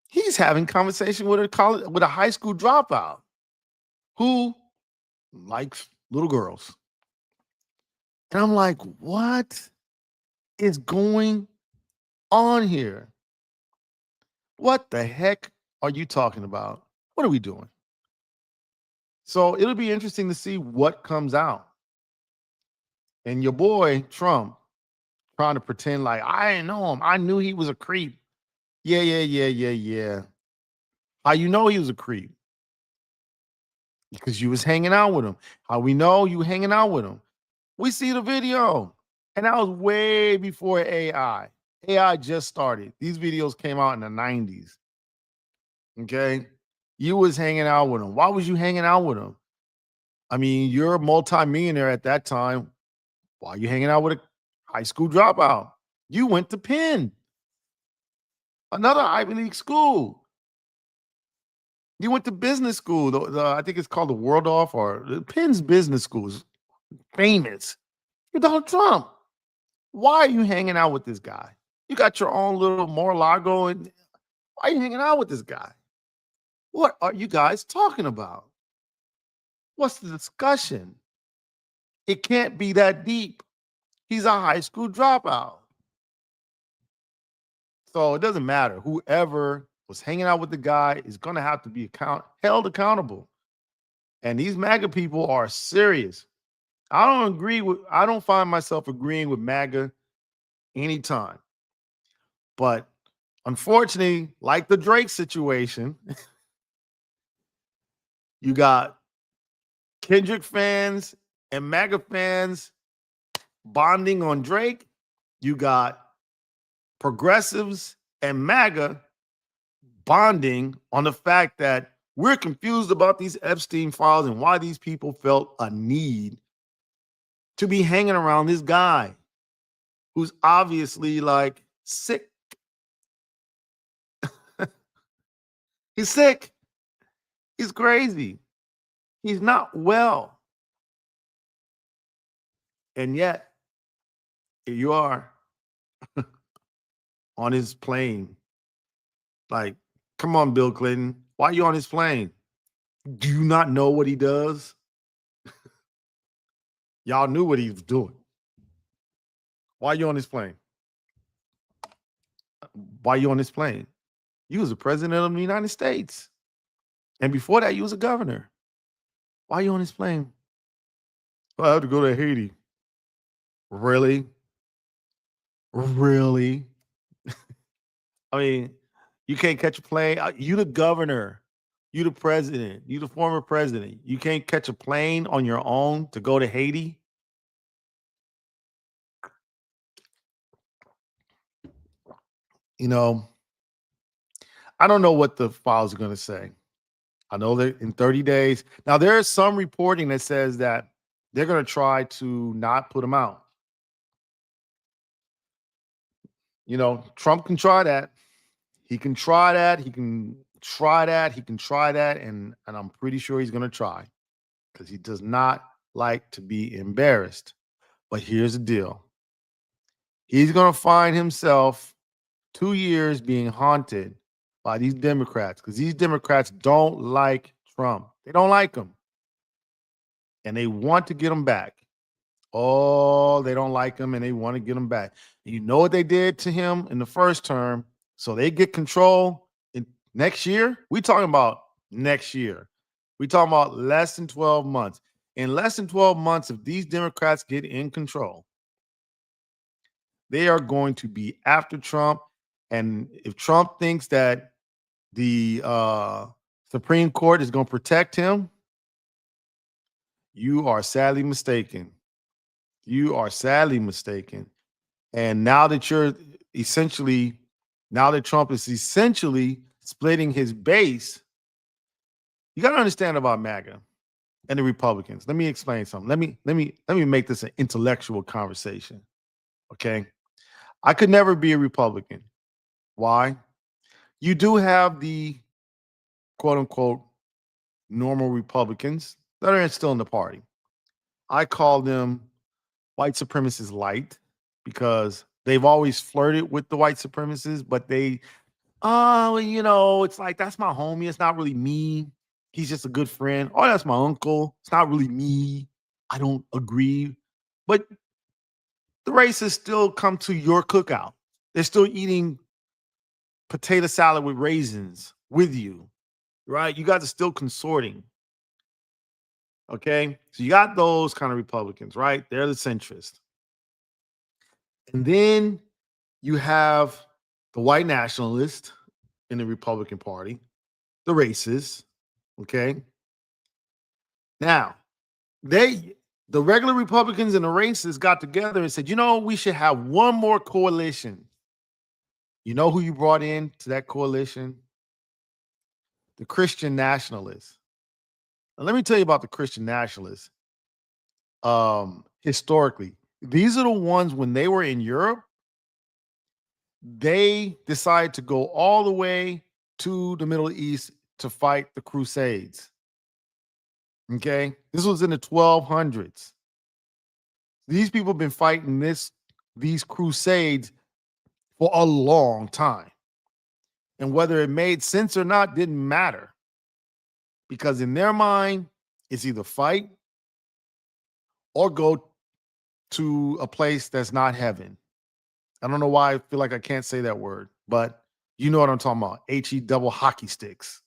Speaker 1: he's having conversation with a high school dropout who likes little girls. And I'm like, what is going on here? What the heck are you talking about? What are we doing? So it'll be interesting to see what comes out. And your boy Trump trying to pretend like I didn't know him. I knew he was a creep. Yeah. How you know he was a creep? Because you was hanging out with him. How we know you hanging out with him? We see the video. And that was way before AI. AI just started. These videos came out in the 90s. Okay. You was hanging out with him. Why was you hanging out with him? I mean, you're a multimillionaire at that time. Why are you hanging out with a high school dropout? You went to Penn, another Ivy League school. You went to business school. I think it's called the Waldorf or Penn's business school is famous. You're Donald Trump. Why are you hanging out with this guy? You got your own little Mar-a-Lago, and why are you hanging out with this guy? What are you guys talking about? What's the discussion? It can't be that deep. He's a high school dropout. So it doesn't matter. Whoever was hanging out with the guy is going to have to be held accountable. And these MAGA people are serious. I don't find myself agreeing with MAGA anytime. But unfortunately, like the Drake situation, you got Kendrick fans and MAGA fans bonding on Drake. You got progressives and MAGA bonding on the fact that we're confused about these Epstein files and why these people felt a need to be hanging around this guy who's obviously like sick. He's sick. He's crazy. He's not well. And yet, here you are on his plane. Like, come on, Bill Clinton. Why are you on his plane? Do you not know what he does? Y'all knew what he was doing. Why are you on this plane? Why are you on this plane? You was the president of the United States. And before that, you was a governor. Why are you on this plane? Well, I have to go to Haiti. Really? Really? I mean, you can't catch a plane. You the governor. You the president. You the former president. You can't catch a plane on your own to go to Haiti? I don't know what the files are going to say. I know that in 30 days. Now, there is some reporting that says that they're going to try to not put him out. Trump can try that. He can try that. He can try that. He can try that. And I'm pretty sure he's going to try because he does not like to be embarrassed. But here's the deal. He's going to find himself 2 years being haunted by these Democrats because these Democrats don't like Trump. They don't like him. And they want to get him back. Oh, they don't like him and they want to get him back. You know what they did to him in the first term? So they get control in next year. We talking about next year. We talking about less than 12 months. In less than 12 months, if these Democrats get in control, they are going to be after Trump. And if Trump thinks that the Supreme Court is going to protect him, you are sadly mistaken. You are sadly mistaken. And now that Trump is essentially splitting his base, you got to understand about MAGA and the Republicans. Let me explain something. Let me make this an intellectual conversation. Okay. I could never be a Republican. Why? You do have the quote unquote normal Republicans that are still in the party. I call them white supremacists light because they've always flirted with the white supremacists, but it's like, that's my homie. It's not really me. He's just a good friend. Oh, that's my uncle. It's not really me. I don't agree. But the racists still come to your cookout. They're still eating potato salad with raisins with you, right? You guys are still consorting. Okay. So you got those kind of Republicans, right? They're the centrist. And then you have the white nationalist in the Republican Party, the racists. Okay. Now, the regular Republicans and the racists got together and said, we should have one more coalition. You know who you brought in to that coalition? The Christian nationalists. Now, let me tell you about the Christian nationalists. Historically, these are the ones when they were in Europe, they decided to go all the way to the Middle East to fight the Crusades. Okay. This was in the 1200s. These people have been fighting these crusades for a long time. And whether it made sense or not didn't matter. Because in their mind, it's either fight or go to a place that's not heaven. I don't know why I feel like I can't say that word, but you know what I'm talking about. HE double hockey sticks.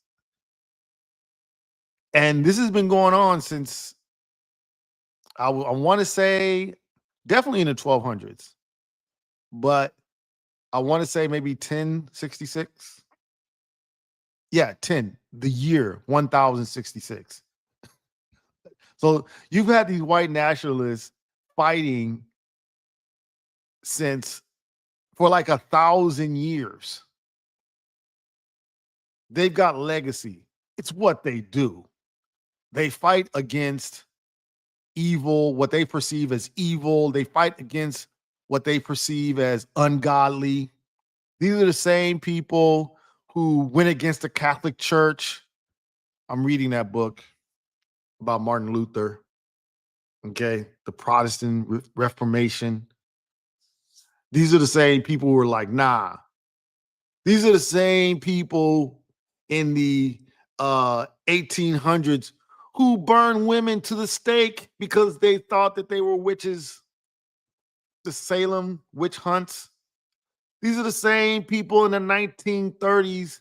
Speaker 1: And this has been going on since I want to say definitely in the 1200s, but I want to say maybe 1066. Yeah, 10, the year 1066. So you've had these white nationalists fighting for like 1,000 years. They've got legacy. It's what they do. They fight against evil, what they perceive as evil. They fight against what they perceive as ungodly. These are the same people who went against the Catholic Church. I'm reading that book about Martin Luther. Okay, the Protestant Reformation. These are the same people who were like, nah. These are the same people in the 1800s who burned women to the stake because they thought that they were witches. The Salem witch hunts. These are the same people in the 1930s.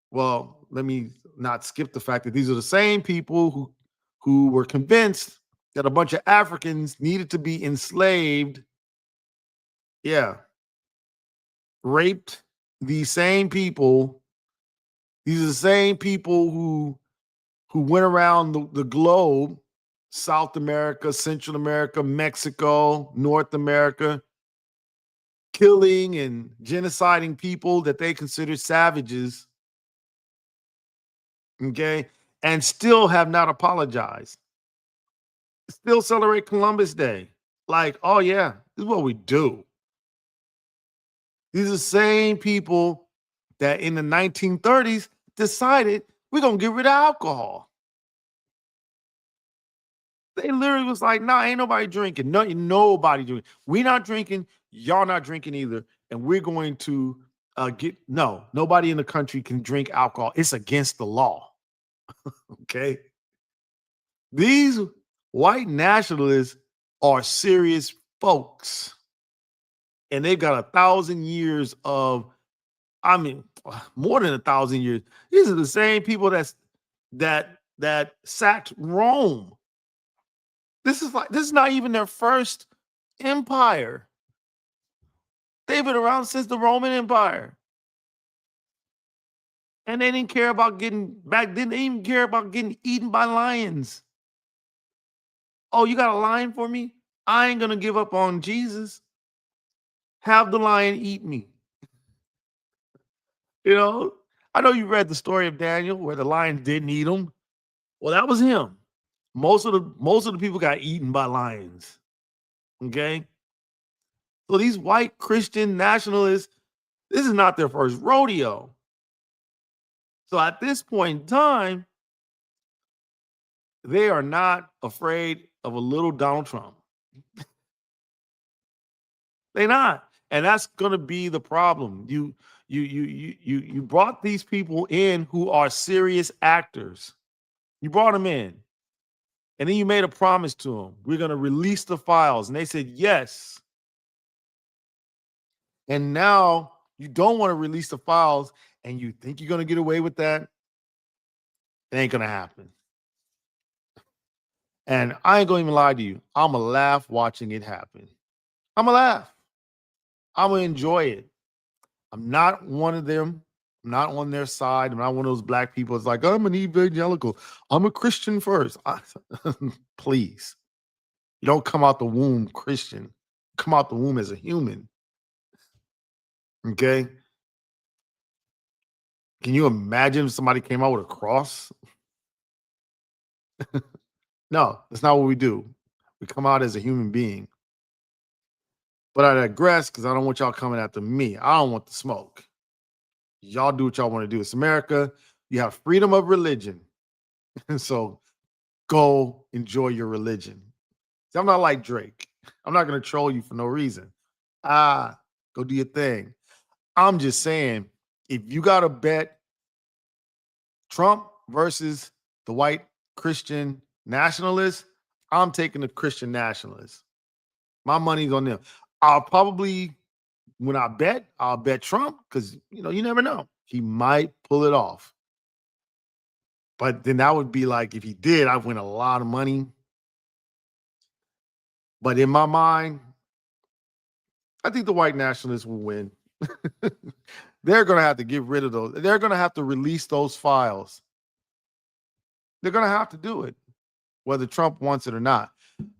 Speaker 1: Well, let me not skip the fact that these are the same people who were convinced that a bunch of Africans needed to be enslaved. Yeah. Raped. These same people. These are the same people who went around the globe, South America, Central America, Mexico, North America, killing and genociding people that they considered savages. Okay. And still have not apologized. Still celebrate Columbus Day. Like, oh yeah, this is what we do. These are the same people that in the 1930s decided we're gonna get rid of alcohol. They literally was like, nah, ain't nobody drinking. No, nobody drinking. We're not drinking, y'all not drinking either. And we're going to nobody in the country can drink alcohol. It's against the law. Okay. These white nationalists are serious folks. And they've got 1,000 years of, I mean, more than 1,000 years. These are the same people that sacked Rome. This is not even their first empire. They've been around since the Roman Empire. And they didn't care about getting back then, they didn't even care about getting eaten by lions. Oh, you got a lion for me? I ain't gonna give up on Jesus. Have the lion eat me. You know, I know you read the story of Daniel where the lions didn't eat him. Well, that was him. Most of the people got eaten by lions. Okay. So these white Christian nationalists, this is not their first rodeo. So at this point in time, they are not afraid of a little Donald Trump. They're not. And that's gonna be the problem. You brought these people in who are serious actors. You brought them in. And then you made a promise to them. We're gonna release the files. And they said yes. And now you don't want to release the files and you think you're going to get away with that. It ain't going to happen. And I ain't going to even lie to you. I'm going to laugh watching it happen. I'm going to laugh. I'm going to enjoy it. I'm not one of them. I'm not on their side. I'm not one of those black people. It's like, I'm an evangelical. I'm a Christian first. Please. You don't come out the womb Christian. Come out the womb as a human. Okay? Can you imagine if somebody came out with a cross? No, that's not what we do. We come out as a human being. But I digress because I don't want y'all coming after me. I don't want the smoke. Y'all do what y'all want to do. It's America. You have freedom of religion. And so go enjoy your religion. See, I'm not like Drake. I'm not going to troll you for no reason. Go do your thing. I'm just saying, if you got to bet Trump versus the white Christian nationalists, I'm taking the Christian nationalists. My money's on them. I'll probably, when I'll bet Trump because, you never know. He might pull it off. But then that would be like, if he did, I'd win a lot of money. But in my mind, I think the white nationalists will win. They're going to have to get rid of those. They're going to have to release those files. They're going to have to do it, whether Trump wants it or not.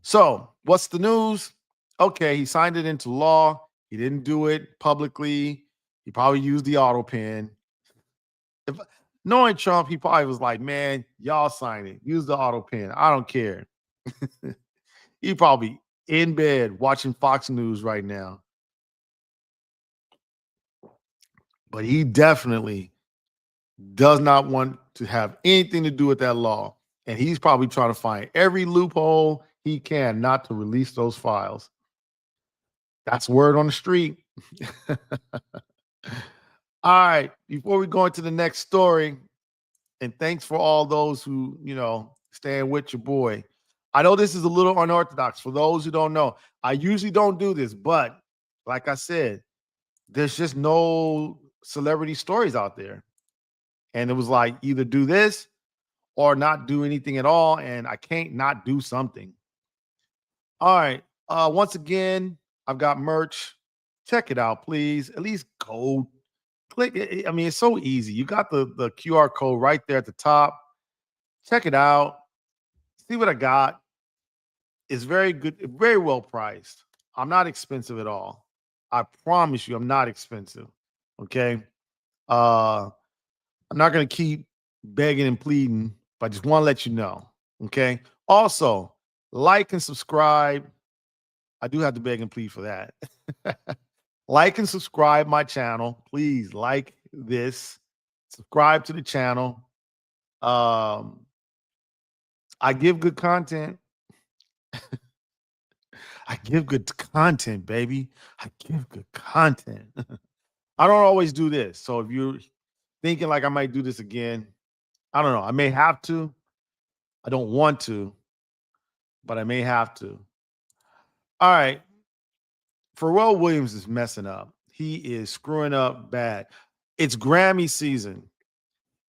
Speaker 1: So what's the news? Okay, he signed it into law. He didn't do it publicly. He probably used the auto pen. Knowing Trump, he probably was like, man, y'all sign it. Use the auto pen. I don't care. He probably in bed watching Fox News right now. But he definitely does not want to have anything to do with that law. And he's probably trying to find every loophole he can not to release those files. That's word on the street. All right. Before we go into the next story, and thanks for all those who, stand with your boy. I know this is a little unorthodox. For those who don't know, I usually don't do this, but like I said, there's just no celebrity stories out there. And it was like either do this or not do anything at all. And I can't not do something. All right. Once again, I've got merch. Check it out, please. At least go click it. I mean, it's so easy. You got the QR code right there at the top. Check it out. See what I got. It's very good, very well priced. I'm not expensive at all. I promise you, I'm not expensive. Okay. I'm not going to keep begging and pleading, but I just want to let you know. Okay. Also, Like and subscribe. I do have to beg and plead for that. Like and subscribe my channel. Please like this. Subscribe to the channel. I give good content. I give good content, baby. I give good content. I don't always do this. So if you're thinking like I might do this again, I don't know. I may have to. I don't want to, but I may have to. All right. Pharrell Williams is messing up. He is screwing up bad. It's Grammy season.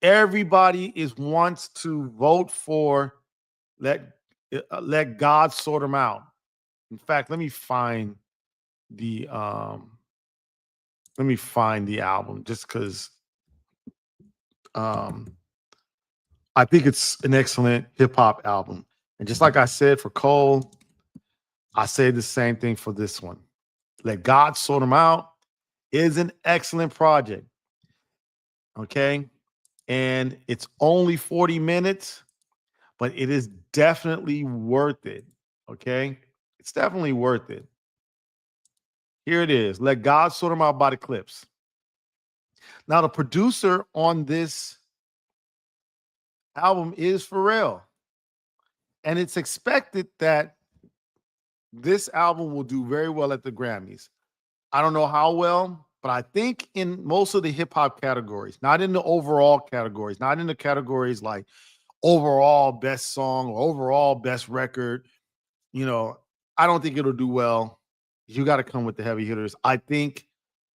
Speaker 1: Everybody wants to vote for let God sort them out. In fact, let me find the album just because I think it's an excellent hip hop album. And just like I said for Cole, I say the same thing for this one. Let God sort them out is an excellent project. Okay. And it's only 40 minutes, but it is definitely worth it. Okay. It's definitely worth it. Here it is. Let God sort them out by the Clips. Now, the producer on this album is Pharrell. And it's expected that this album will do very well at the Grammys. I don't know how well, but I think in most of the hip hop categories, not in the overall categories, not in the categories like overall best song or overall best record, I don't think it'll do well. You got to come with the heavy hitters. I think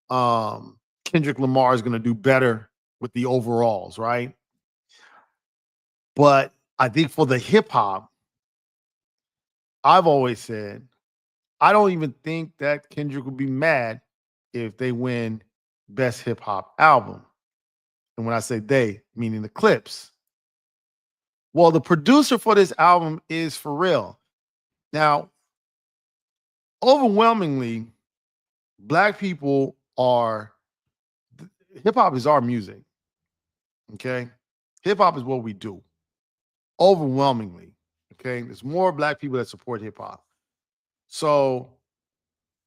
Speaker 1: Kendrick Lamar is going to do better with the overalls, right? But I think for the hip hop, I've always said, I don't even think that Kendrick would be mad if they win best hip hop album. And when I say they, meaning the Clips. Well, the producer for this album is Pharrell. Now, overwhelmingly, Black people hip hop is our music. Okay. Hip hop is what we do. Overwhelmingly. Okay. There's more Black people that support hip hop. So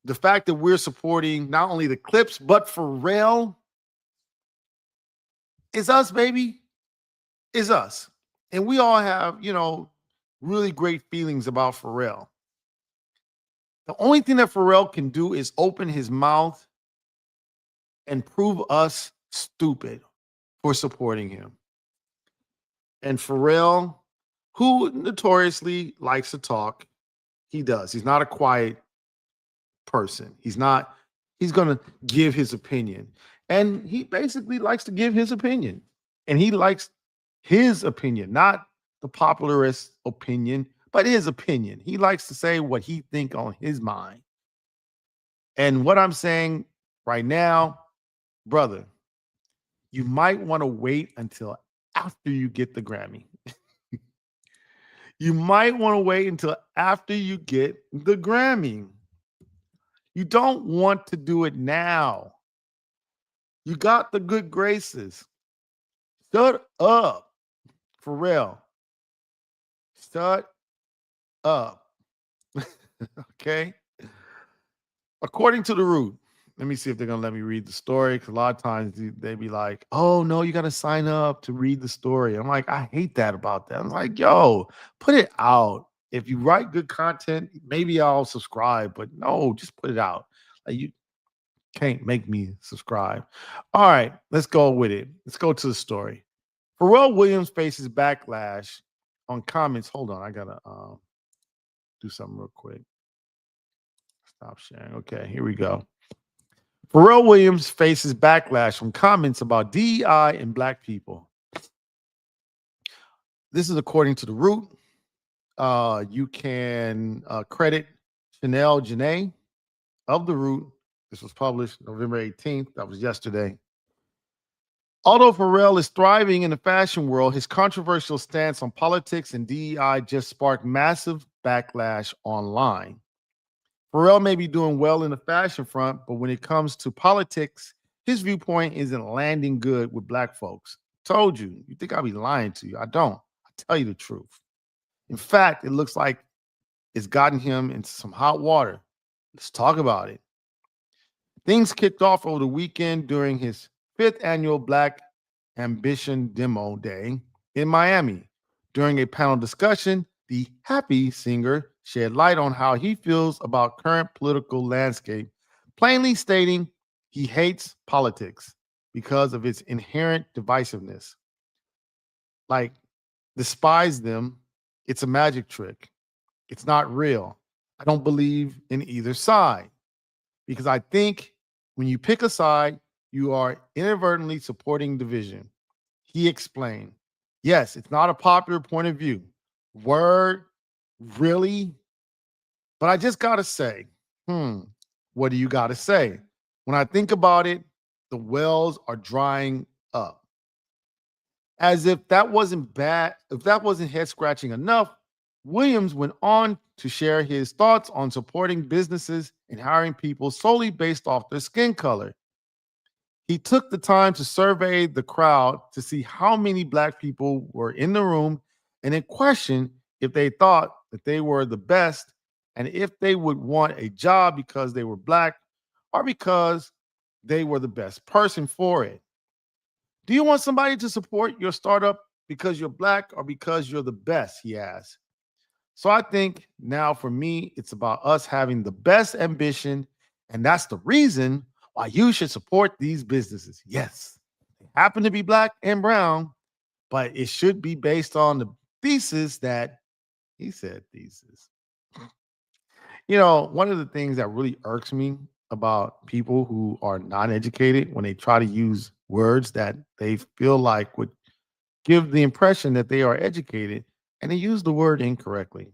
Speaker 1: the fact that we're supporting not only the Clips, but Pharrell is us, baby. Is us. And we all have, really great feelings about Pharrell. The only thing that Pharrell can do is open his mouth and prove us stupid for supporting him. And Pharrell, who notoriously likes to talk, he does. He's not a quiet person. He's going to give his opinion. And he basically likes to give his opinion. And he likes his opinion, not the popularist opinion, but his opinion. He likes to say what he thinks on his mind. And what I'm saying right now, brother, you might want to wait until after you get the Grammy. You might want to wait until after you get the Grammy. You don't want to do it now. You got the good graces. Shut up, Pharrell. Shut up. Okay? According to The Root, let me see if they're going to let me read the story, because a lot of times they be like, oh, no, you got to sign up to read the story. I'm like, I hate that about that. I'm like, yo, put it out. If you write good content, maybe I'll subscribe, but no, just put it out. Like, you can't make me subscribe. All right, let's go with it. Let's go to the story. Pharrell Williams faces backlash on comments. Hold on, I got to do something real quick. Stop sharing. Okay, here we go. Pharrell Williams faces backlash from comments about DEI and Black people. This is according to The Root. You can credit Chanel Janae of The Root. This was published November 18th. That was yesterday. Although Pharrell is thriving in the fashion world, his controversial stance on politics and DEI just sparked massive backlash online. Pharrell may be doing well in the fashion front, but when it comes to politics, his viewpoint isn't landing good with Black folks. Told you. You think I'll be lying to you? I don't. I tell you the truth. In fact, it looks like it's gotten him into some hot water. Let's talk about it. Things kicked off over the weekend during his fifth annual Black Ambition Demo Day in Miami. During a panel discussion, the Happy singer shed light on how he feels about current political landscape, plainly stating he hates politics because of its inherent divisiveness. Like, despise them. It's a magic trick. It's not real. I don't believe in either side because I think when you pick a side, you are inadvertently supporting division. He explained, yes, it's not a popular point of view. Word, really? But I just got to say, what do you got to say? When I think about it, the wells are drying up. As if that wasn't bad, if that wasn't head scratching enough, Williams went on to share his thoughts on supporting businesses and hiring people solely based off their skin color. He took the time to survey the crowd to see how many Black people were in the room and then question if they thought that they were the best and if they would want a job because they were Black or because they were the best person for it. Do you want somebody to support your startup because you're Black or because you're the best? He asked. So I think now for me, it's about us having the best ambition. And that's the reason why you should support these businesses. Yes, they happen to be Black and brown, but it should be based on the thesis that he said thesis. One of the things that really irks me about people who are non-educated when they try to use words that they feel like would give the impression that they are educated and they use the word incorrectly.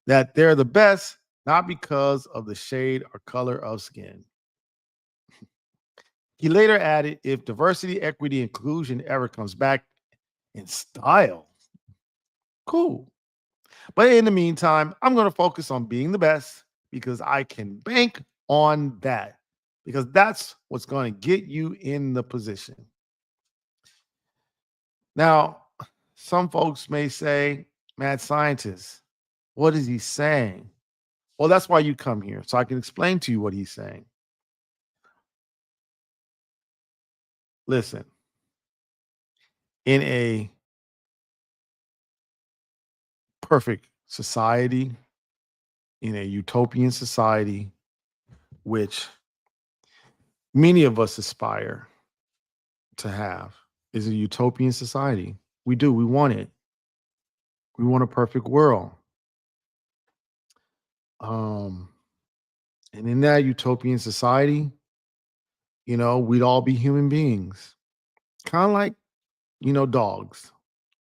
Speaker 1: That they're the best, not because of the shade or color of skin. He later added, if diversity, equity, inclusion ever comes back in style, cool. But in the meantime, I'm going to focus on being the best because I can bank on that because that's what's going to get you in the position. Now, some folks may say, mad scientist, what is he saying? Well, that's why you come here, so I can explain to you what he's saying. Listen, in a perfect society, in a utopian society, which many of us aspire to have, is a utopian society. We do. We want it. We want a perfect world. And in that utopian society, we'd all be human beings, kind of like, dogs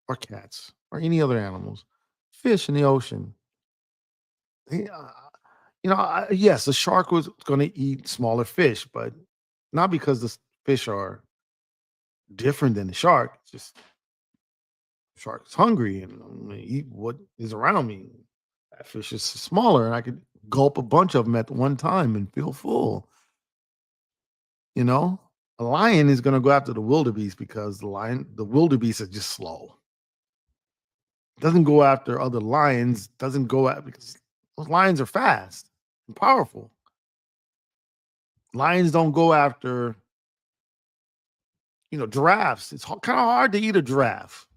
Speaker 1: or cats or any other animals, fish in the ocean. Yes, a shark was going to eat smaller fish, but not because the fish are different than the shark. It's just the shark is hungry and I'm going to eat what is around me. That fish is smaller and I could gulp a bunch of them at one time and feel full. A lion is going to go after the wildebeest because the wildebeest are just slow. Doesn't go after other lions, doesn't go at because those lions are fast and powerful. Lions don't go after, giraffes. It's kind of hard to eat a giraffe.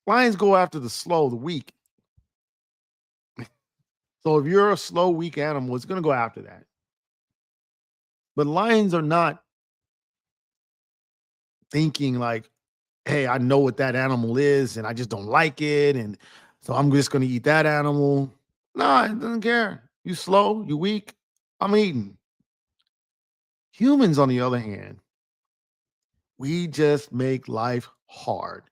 Speaker 1: Lions go after the slow, the weak. So if you're a slow, weak animal, it's going to go after that. But lions are not thinking like, hey, I know what that animal is and I just don't like it. And so I'm just going to eat that animal. No, it doesn't care. You slow, you weak, I'm eating. Humans, on the other hand, we just make life hard.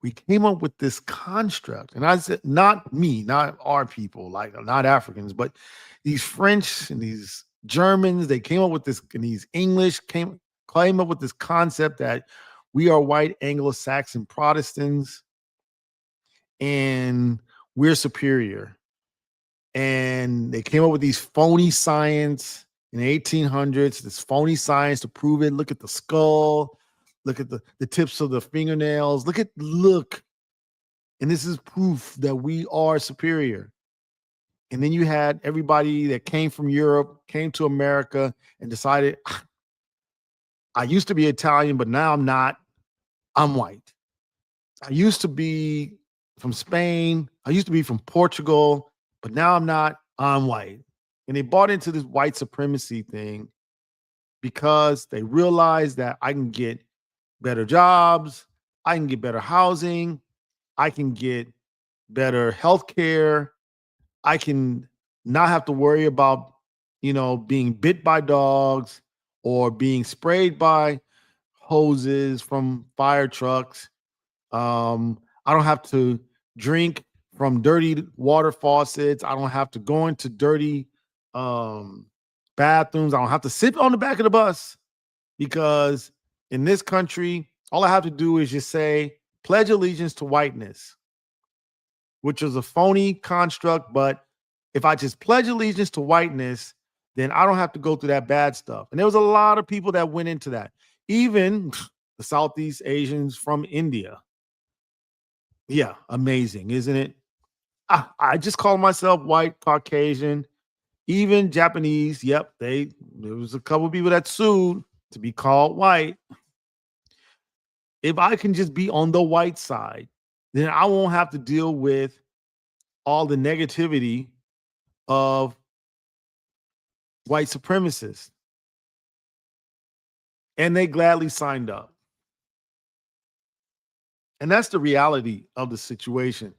Speaker 1: We came up with this construct, and I said, not me, not our people, like not Africans, but these French and these Germans, they came up with this, and these English came up with this concept that we are white Anglo-Saxon Protestants and we're superior. And they came up with these phony science in the 1800s, this phony science to prove it. Look at the skull. Look at the tips of the fingernails. Look. And this is proof that we are superior. And then you had everybody that came from Europe, came to America and decided, I used to be Italian, but now I'm not. I'm white. I used to be from Spain. I used to be from Portugal, but now I'm not. I'm white. And they bought into this white supremacy thing because they realized that I can get better jobs, I can get better housing, I can get better health care, I can not have to worry about, being bit by dogs or being sprayed by hoses from fire trucks. I don't have to drink from dirty water faucets. I don't have to go into dirty um, bathrooms. I don't have to sit on the back of the bus because in this country, all I have to do is just say, pledge allegiance to whiteness, which is a phony construct. But if I just pledge allegiance to whiteness, then I don't have to go through that bad stuff. And there was a lot of people that went into that, even the Southeast Asians from India. Yeah, amazing, isn't it? I just call myself white, Caucasian, even Japanese. Yep, there was a couple of people that sued to be called white. If I can just be on the white side, then I won't have to deal with all the negativity of white supremacists. And they gladly signed up. And that's the reality of the situation.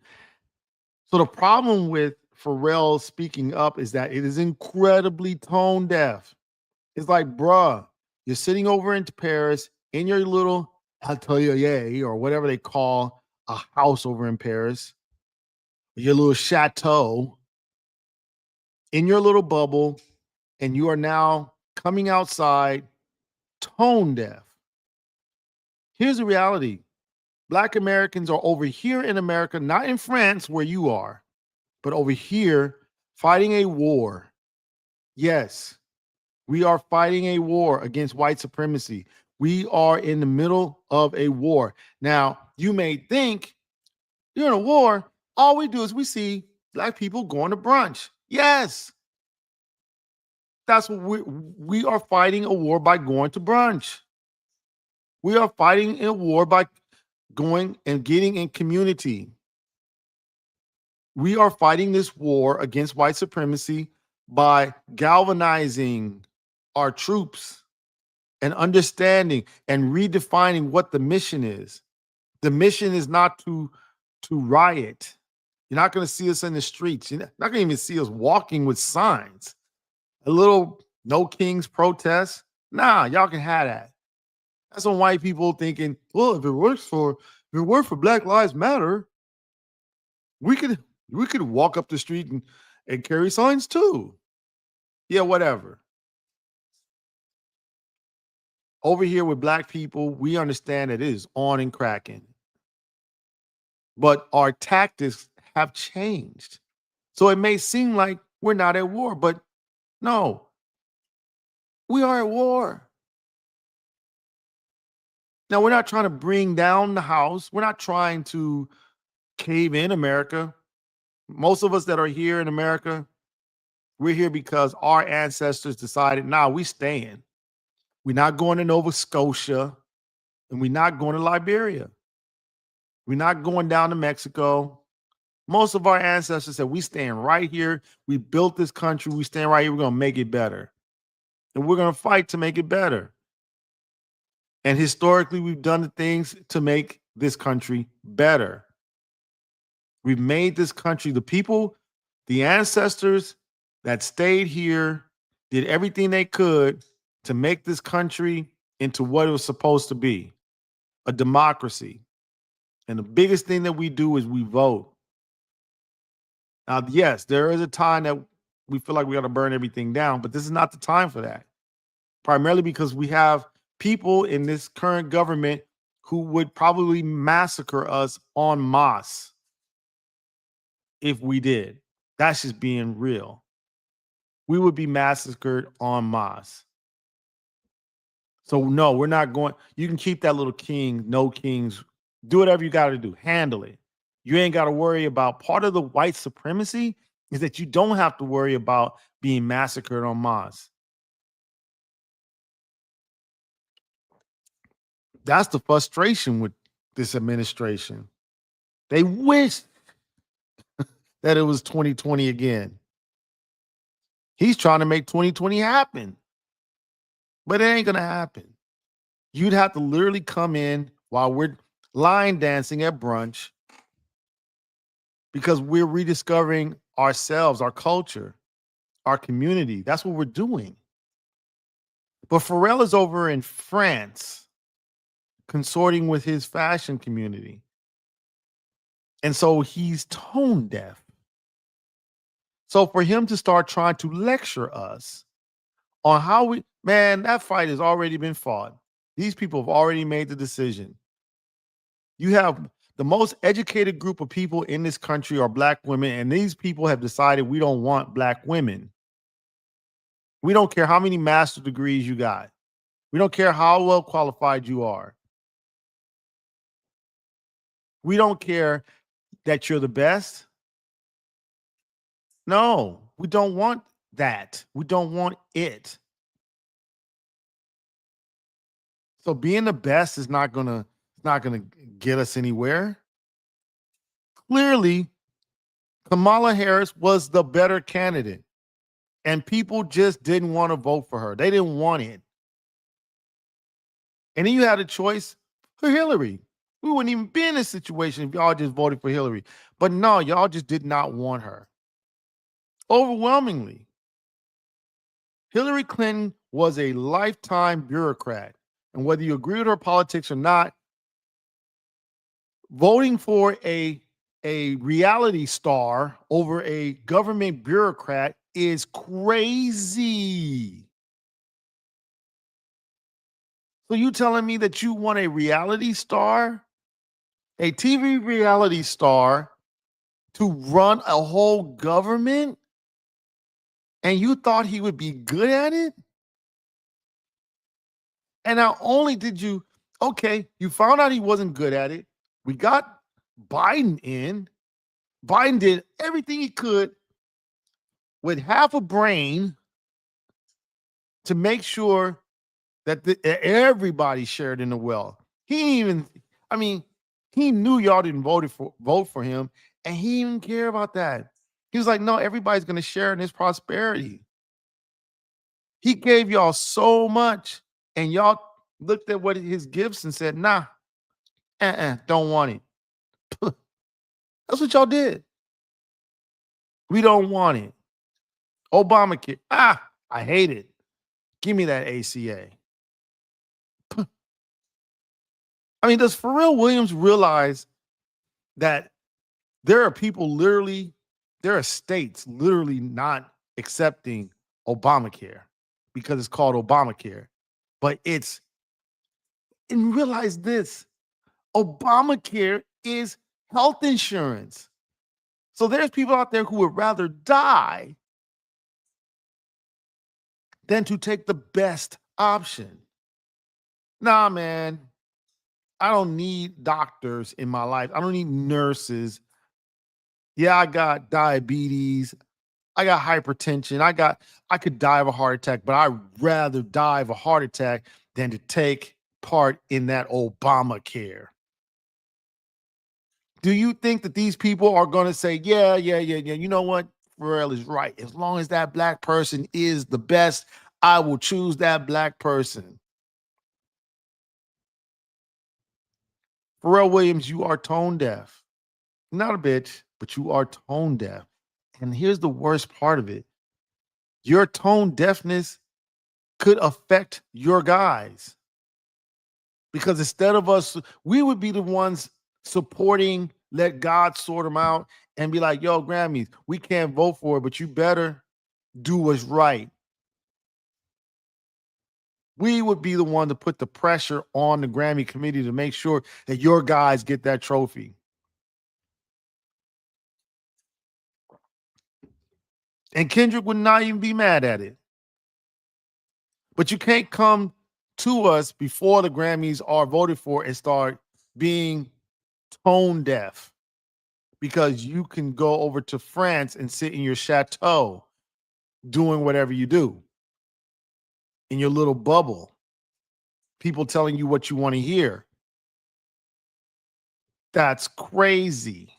Speaker 1: So the problem with Pharrell speaking up is that it is incredibly tone deaf. It's like, bruh, you're sitting over in Paris in your little atelier or whatever they call a house over in Paris, your little chateau, in your little bubble, and you are now coming outside tone deaf. Here's the reality. Black Americans are over here in America, not in France where you are, but over here fighting a war. Yes, we are fighting a war against white supremacy. We are in the middle of a war. Now, you may think you're in a war. All we do is we see black people going to brunch. Yes, that's what we are fighting a war by going to brunch. We are fighting a war by going and getting in community. We are fighting this war against white supremacy by galvanizing our troops and understanding and redefining what the mission is. The mission is not to riot. You're not going to see us in the streets. You're not going to even see us walking with signs. A little no kings protest. Nah, y'all can have that. That's some white people thinking, well, if it worked for Black Lives Matter, we could walk up the street and carry signs too. Yeah, whatever. Over here with black people, we understand that it is on and cracking. But our tactics have changed. So it may seem like we're not at war, but no, we are at war. Now, we're not trying to bring down the house. We're not trying to cave in America. Most of us that are here in America, we're here because our ancestors decided, nah, we staying. We're not going to Nova Scotia, and we're not going to Liberia. We're not going down to Mexico. Most of our ancestors said, we stand right here. We built this country. We stand right here. We're going to make it better. And we're going to fight to make it better. And historically, we've done the things to make this country better. We've made this country, the people, the ancestors that stayed here, did everything they could to make this country into what it was supposed to be, a democracy. And the biggest thing that we do is we vote. Now, yes, there is a time that we feel like we got to burn everything down, but this is not the time for that. Primarily because we have people in this current government who would probably massacre us en masse if we did. That's just being real. We would be massacred en masse. So no, we're not going. You can keep that little king, no kings. Do whatever you got to do. Handle it. You ain't got to worry about part of the white supremacy is that you don't have to worry about being massacred en masse. That's the frustration with this administration. They wish that it was 2020 again. He's trying to make 2020 happen, but it ain't going to happen. You'd have to literally come in while we're line dancing at brunch because we're rediscovering ourselves, our culture, our community. That's what we're doing. But Pharrell is over in France consorting with his fashion community. And so he's tone deaf. So for him to start trying to lecture us on how we, man, that fight has already been fought. These people have already made the decision. You have the most educated group of people in this country are black women, and these people have decided we don't want black women. We don't care how many master's degrees you got. We don't care how well qualified you are. We don't care that you're the best. No, we don't want that. We don't want it. So being the best is not gonna get us anywhere. Clearly, Kamala Harris was the better candidate, and people just didn't want to vote for her. They didn't want it. And then you had a choice for Hillary. We wouldn't even be in this situation if y'all just voted for Hillary. But no, y'all just did not want her. Overwhelmingly. Hillary Clinton was a lifetime bureaucrat. And whether you agree with her politics or not, voting for a reality star over a government bureaucrat is crazy. So you telling me that you want a reality star, a TV reality star, to run a whole government, and you thought he would be good at it? And not only did you, okay, you found out he wasn't good at it. We got Biden in. Biden did everything he could with half a brain to make sure that everybody shared in the wealth. He even, I mean, he knew y'all didn't vote for him, and he didn't care about that. He was like, no, everybody's going to share in his prosperity. He gave y'all so much, and y'all looked at what his gifts and said, nah, don't want it. That's what y'all did. We don't want it. Obamacare, I hate it. Give me that ACA. I mean, does Pharrell Williams realize that there are people literally, there are states literally not accepting Obamacare because it's called Obamacare? But and realize this, Obamacare is health insurance. So there's people out there who would rather die than to take the best option. Nah, man, I don't need doctors in my life. I don't need nurses. Yeah, I got diabetes. I got hypertension. I could die of a heart attack, but I'd rather die of a heart attack than to take part in that Obamacare. Do you think that these people are going to say, yeah, you know what? Pharrell is right. As long as that black person is the best, I will choose that black person. Pharrell Williams, you are tone deaf. Not a bitch, but you are tone deaf. And here's the worst part of it. Your tone deafness could affect your guys. Because instead of us, we would be the ones supporting, let God sort them out, and be like, yo, Grammys, we can't vote for it, but you better do what's right. We would be the one to put the pressure on the Grammy committee to make sure that your guys get that trophy. And Kendrick would not even be mad at it. But you can't come to us before the Grammys are voted for and start being tone deaf. because you can go over to France and sit in your chateau doing whatever you do in your little bubble. People telling you what you want to hear. That's crazy.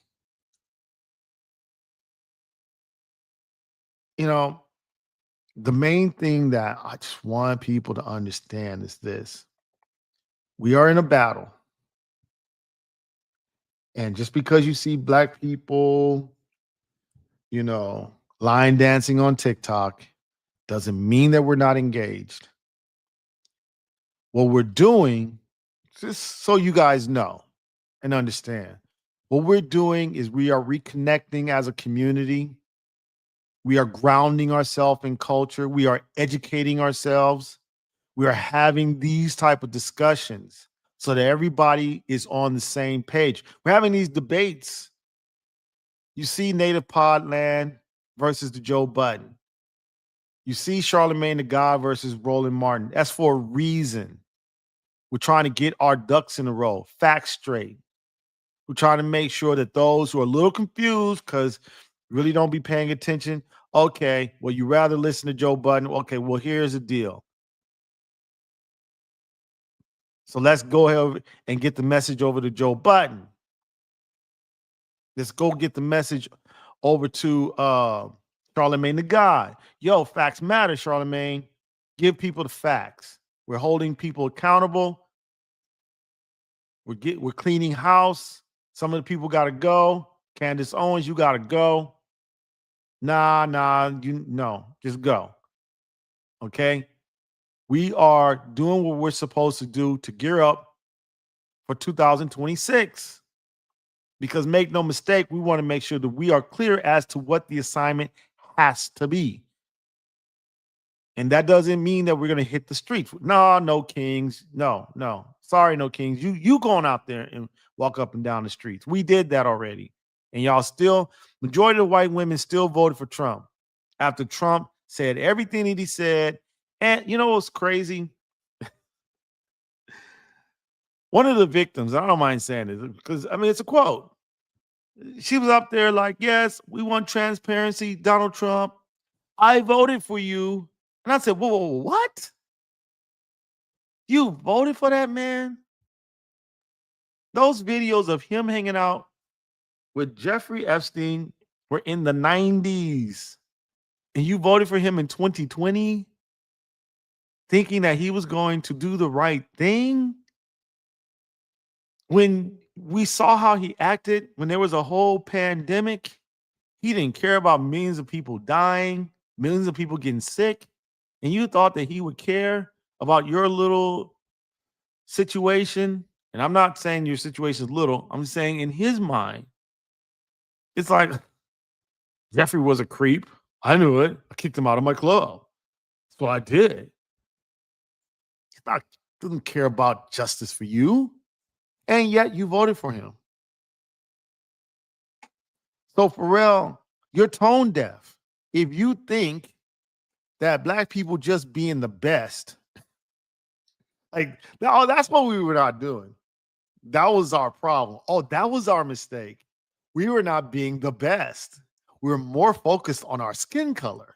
Speaker 1: You know, the main thing that I just want people to understand is this: we are in a battle. And just because you see black people, you know, line dancing on TikTok doesn't mean that we're not engaged. What we're doing, just so you guys know and understand, what we're doing is we are reconnecting as a community. We are grounding ourselves in culture. We are educating ourselves. We are having these type of discussions so that everybody is on the same page. We're having these debates. You see Native Podland versus the Joe Budden. You see Charlemagne the God versus Roland Martin. That's for a reason. We're trying to get our ducks in a row, facts straight. We're trying to make sure that those who are a little confused because really don't be paying attention. Okay, well, you rather listen to Joe Budden. Okay, well, here's the deal. So let's go ahead and get the message over to Joe Budden. Let's go get the message over to Charlemagne the God. Yo, facts matter, Charlemagne. Give people the facts. We're holding people accountable. We're cleaning house. Some of the people got to go. Candace Owens, you got to go. Nah, just go. Okay? We are doing what we're supposed to do to gear up for 2026. Because make no mistake, we want to make sure that we are clear as to what the assignment has to be. And that doesn't mean that we're going to hit the streets. No, Kings. No. Sorry, no Kings. You going out there and walk up and down the streets. We did that already. And y'all still, majority of the white women still voted for Trump after Trump said everything that he said. And you know what's crazy? One of the victims, I don't mind saying it because I mean, it's a quote. She was up there like, yes, we want transparency, Donald Trump. I voted for you. And I said, whoa, what? You voted for that man? Those videos of him hanging out with Jeffrey Epstein were in the 90s. And you voted for him in 2020, thinking that he was going to do the right thing? When we saw how he acted when there was a whole pandemic, he didn't care about millions of people dying, millions of people getting sick. And you thought that he would care about your little situation. And I'm not saying your situation is little. I'm saying in his mind, it's like Jeffrey was a creep. I knew it. I kicked him out of my club. That's what I did. He's not doesn't care about justice for you. And yet you voted for him. So Pharrell, you're tone deaf. If you think that black people just being the best, like, no, that's what we were not doing. That was our problem. Oh, that was our mistake. We were not being the best. We were more focused on our skin color.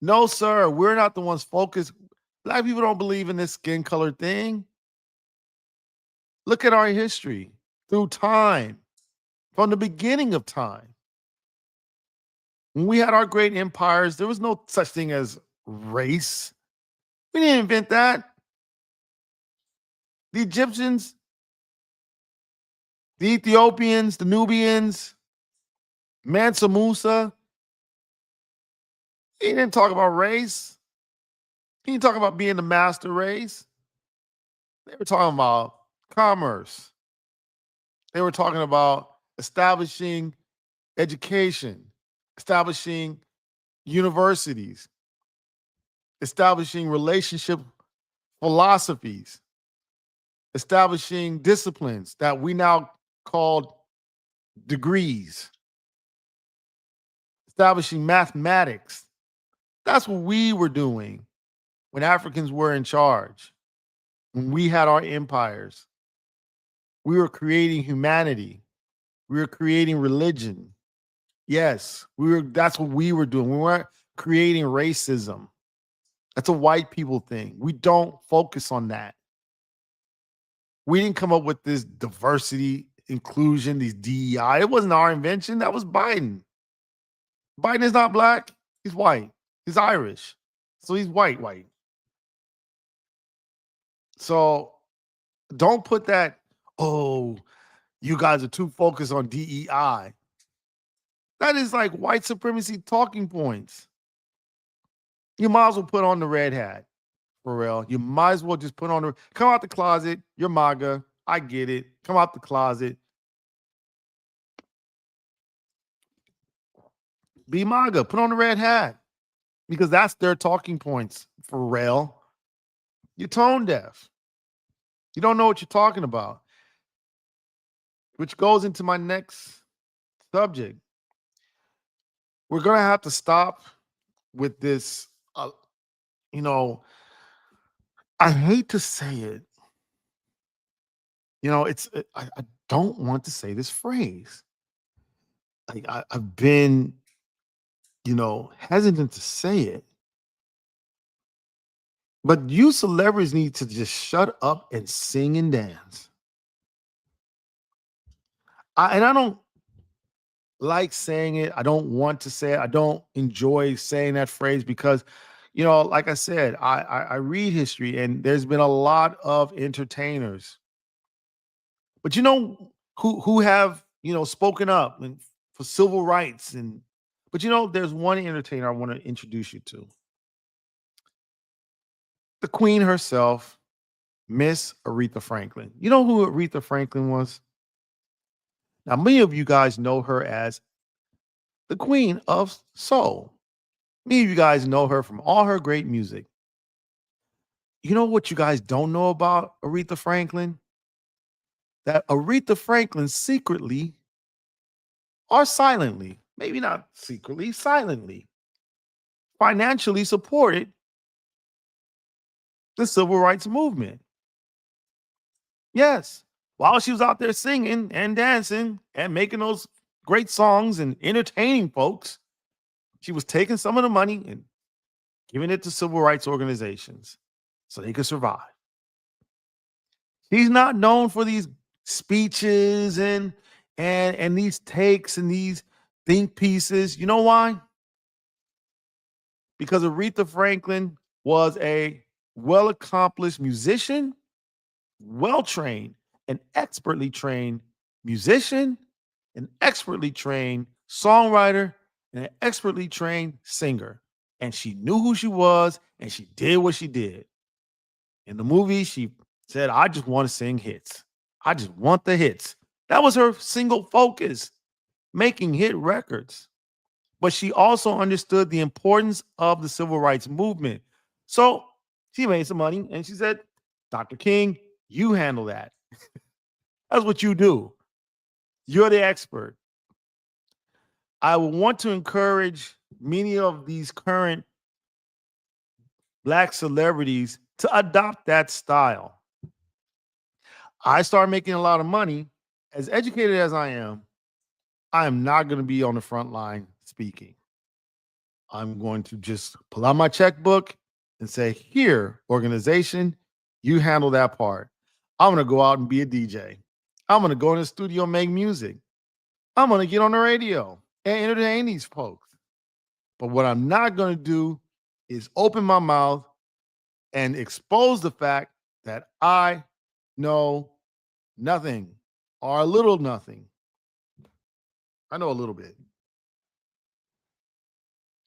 Speaker 1: No, sir, we're not the ones focused. Black people don't believe in this skin color thing. Look at our history through time, from the beginning of time. When we had our great empires, there was no such thing as race. We didn't invent that. The Egyptians, the Ethiopians, the Nubians, Mansa Musa, he didn't talk about race. He didn't talk about being the master race. They were talking about commerce. They were talking about establishing education, establishing universities, establishing relationship philosophies, establishing disciplines that we now call degrees, establishing mathematics. That's what we were doing when Africans were in charge, when we had our empires. We were creating humanity. We were creating religion. Yes, that's what we were doing. We weren't creating racism. That's a white people thing. We don't focus on that. We didn't come up with this diversity, inclusion, these DEI. It wasn't our invention. That was Biden. Biden is not black. He's white. He's Irish. So he's white. So don't put that, oh, you guys are too focused on DEI. That is like white supremacy talking points. You might as well put on the red hat, Pharrell. You might as well just put on come out the closet. You're MAGA. I get it. Come out the closet. Be MAGA. Put on the red hat. Because that's their talking points, Pharrell. You're tone deaf. You don't know what you're talking about. Which goes into my next subject. We're going to have to stop with this, you know, I hate to say it. You know, I don't want to say this phrase. Like I've been, hesitant to say it. But you celebrities need to just shut up and sing and dance. I don't like saying it. I don't want to say it. I don't enjoy saying that phrase because, like I said, I read history and there's been a lot of entertainers. But who have, spoken up and for civil rights but there's one entertainer I want to introduce you to. The queen herself, Miss Aretha Franklin. You know who Aretha Franklin was? Now, many of you guys know her as the queen of soul. Many of you guys know her from all her great music. You know what you guys don't know about Aretha Franklin? That Aretha Franklin secretly or silently, maybe not secretly, silently, financially supported the civil rights movement. Yes, while she was out there singing and dancing and making those great songs and entertaining folks, she was taking some of the money and giving it to civil rights organizations so they could survive. He's not known for these speeches and these takes and these think pieces. You know why? Because Aretha Franklin was a well-accomplished musician, well-trained, and expertly trained musician, an expertly trained songwriter, and an expertly trained singer. And she knew who she was, and she did what she did. In the movie, she said, I just want to sing hits. I just want the hits. That was her single focus, making hit records. But she also understood the importance of the civil rights movement. So she made some money and she said, Dr. King, you handle that. That's what you do. You're the expert. I want to encourage many of these current Black celebrities to adopt that style. I start making a lot of money. As educated as I am not going to be on the front line speaking. I'm going to just pull out my checkbook and say, here, organization, you handle that part. I'm going to go out and be a DJ. I'm going to go in the studio and make music. I'm going to get on the radio and entertain these folks. But what I'm not going to do is open my mouth and expose the fact that I know nothing or a little nothing. I know a little bit.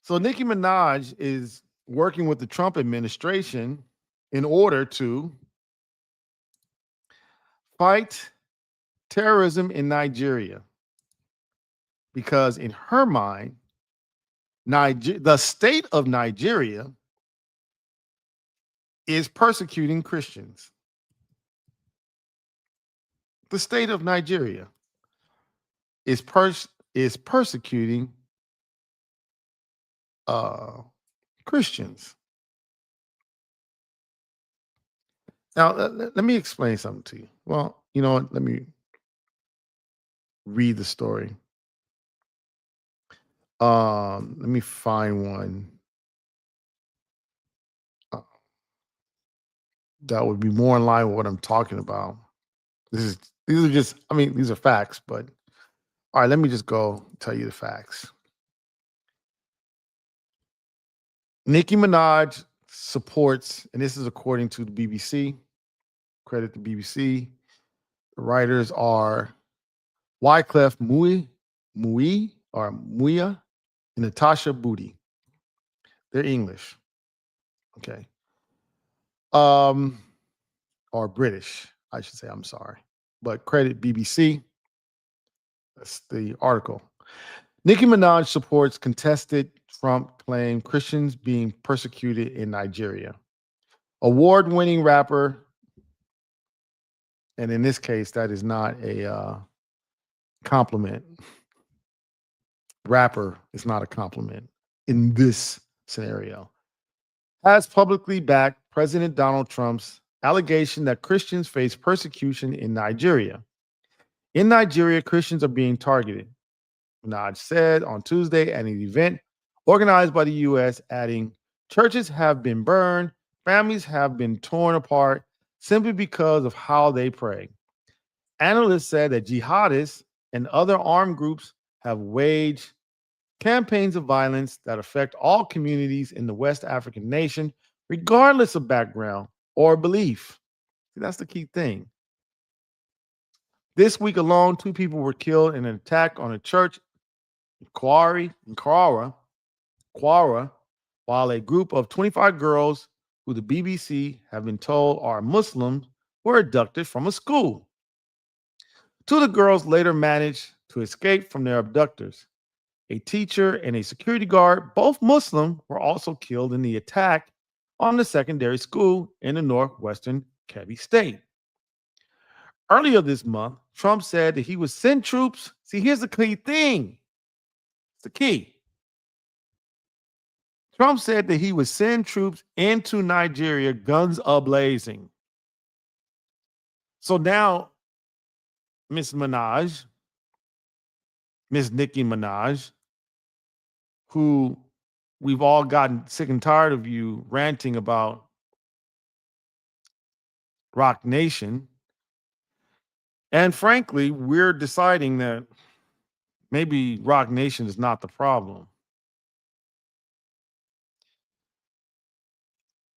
Speaker 1: So Nicki Minaj is working with the Trump administration in order to fight terrorism in Nigeria. Because in her mind, the state of Nigeria is persecuting Christians. The state of Nigeria is persecuting Christians. Now, let me explain something to you. Well, you know what? read the story. Let me find one uh, that would be more in line with what I'm talking about. These are just, I mean, these are facts, but all right, let me just go tell you the facts. Nicki Minaj supports, and this is according to the BBC, credit the BBC. The writers are Wyclef Muia, and Natasha Booty. They're English. Okay. Or British, I should say. I'm sorry. But credit BBC. That's the article. Nicki Minaj supports contested Trump claim Christians being persecuted in Nigeria. Award-winning rapper, and in this case, that is not a compliment. Rapper is not a compliment in this scenario. Has publicly backed President Donald Trump's allegation that Christians face persecution in Nigeria. In Nigeria, Christians are being targeted, Minaj said on Tuesday at an event organized by the U.S., adding, churches have been burned, families have been torn apart simply because of how they pray. Analysts said that jihadists and other armed groups have waged campaigns of violence that affect all communities in the West African nation, regardless of background or belief. See, that's the key thing. This week alone, 2 people were killed in an attack on a church in Kwara, while a group of 25 girls who the BBC have been told are Muslims were abducted from a school. 2 of the girls later managed to escape from their abductors. A teacher and a security guard, both Muslim, were also killed in the attack on the secondary school in the northwestern Kebbi state. Earlier this month, Trump said that he would send troops. See, here's the key thing. It's the key. Trump said that he would send troops into Nigeria, guns a-blazing. So now, Miss Nicki Minaj, who we've all gotten sick and tired of you ranting about Rock Nation. And frankly, we're deciding that maybe Rock Nation is not the problem.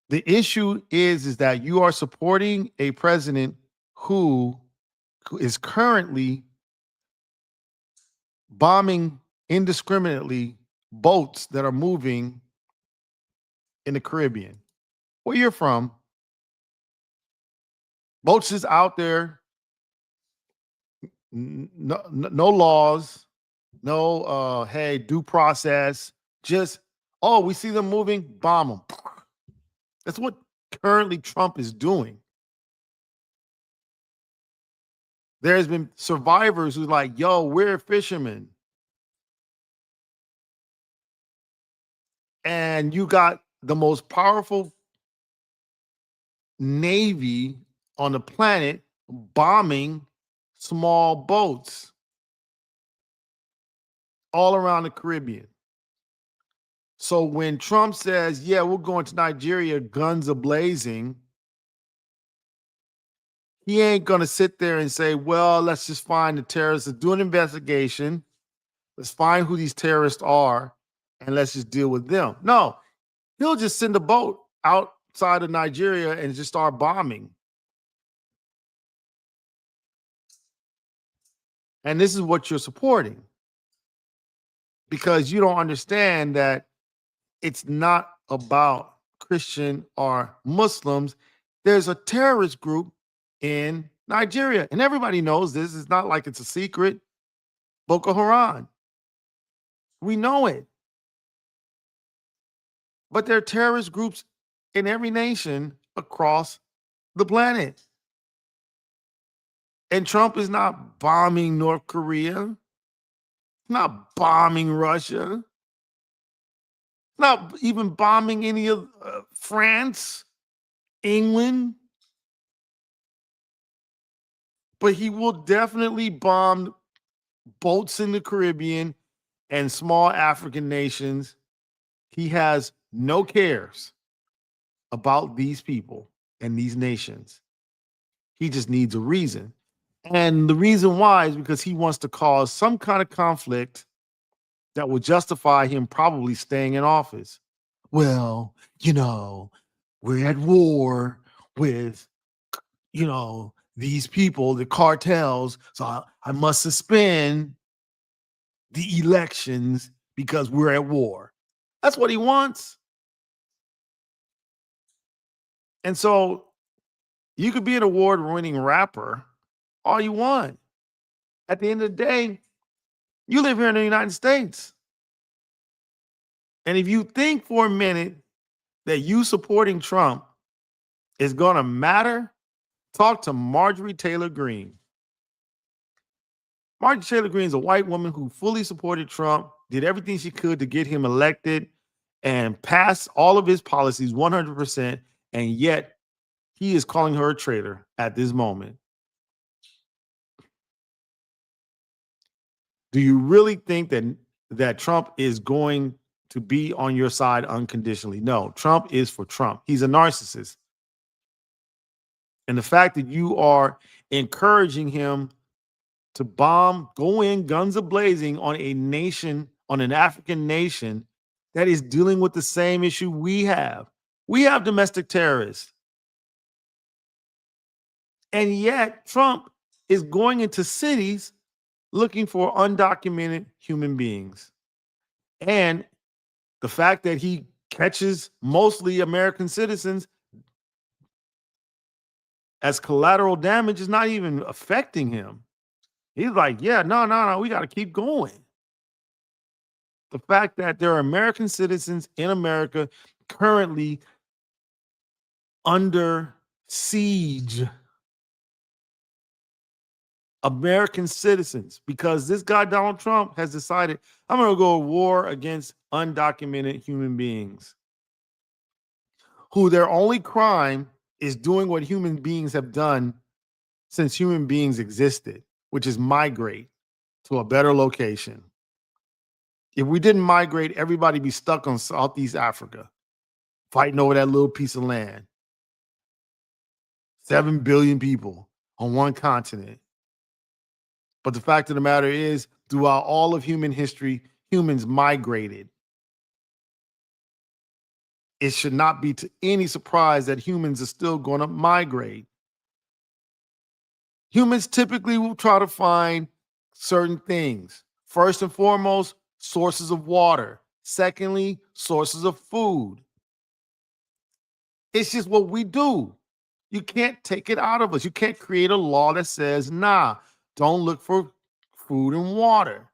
Speaker 1: The issue is that you are supporting a president who is currently bombing indiscriminately boats that are moving in the Caribbean. Where you're from, boats is out there, no laws, no hey, due process, just, oh, we see them moving, bomb them. That's what currently Trump is doing. There's been survivors who's like, yo, we're fishermen. And you got the most powerful navy on the planet bombing small boats all around the Caribbean. So when Trump says, yeah, we're going to Nigeria, guns are blazing, he ain't going to sit there and say, well, let's just find the terrorists, let's do an investigation, let's find who these terrorists are, and let's just deal with them. No, he'll just send a boat outside of Nigeria and just start bombing. And this is what you're supporting, because you don't understand that it's not about Christian or Muslims. There's a terrorist group in Nigeria, and everybody knows this. It's not like it's a secret. Boko Haram. We know it. But there are terrorist groups in every nation across the planet. And Trump is not bombing North Korea, not bombing Russia, not even bombing any of France, England. But he will definitely bomb boats in the Caribbean and small African nations. He has no cares about these people and these nations. He just needs a reason. And the reason why is because he wants to cause some kind of conflict that will justify him probably staying in office. Well, we're at war with, these people, the cartels. So I must suspend the elections because we're at war. That's what he wants. And so you could be an award-winning rapper all you want. At the end of the day, you live here in the United States. And if you think for a minute that you supporting Trump is going to matter, talk to Marjorie Taylor Greene. Marjorie Taylor Greene is a white woman who fully supported Trump, did everything she could to get him elected, and passed all of his policies 100%. And yet he is calling her a traitor at this moment. Do you really think that Trump is going to be on your side unconditionally? No, Trump is for Trump. He's a narcissist. And the fact that you are encouraging him to bomb, go in guns a-blazing on a nation, on an African nation that is dealing with the same issue we have. We have domestic terrorists. And yet Trump is going into cities looking for undocumented human beings. And the fact that he catches mostly American citizens as collateral damage is not even affecting him. He's like, yeah, no, we got to keep going. The fact that there are American citizens in America currently under siege, American citizens, because this guy, Donald Trump, has decided, I'm going to go to war against undocumented human beings who their only crime is doing what human beings have done since human beings existed, which is migrate to a better location. If we didn't migrate, everybody be stuck on Southeast Africa, fighting over that little piece of land. 7 billion people on one continent. But the fact of the matter is, throughout all of human history, humans migrated. It should not be to any surprise that humans are still going to migrate. Humans typically will try to find certain things. First and foremost, sources of water. Secondly, sources of food. It's just what we do. You can't take it out of us. You can't create a law that says, nah, don't look for food and water.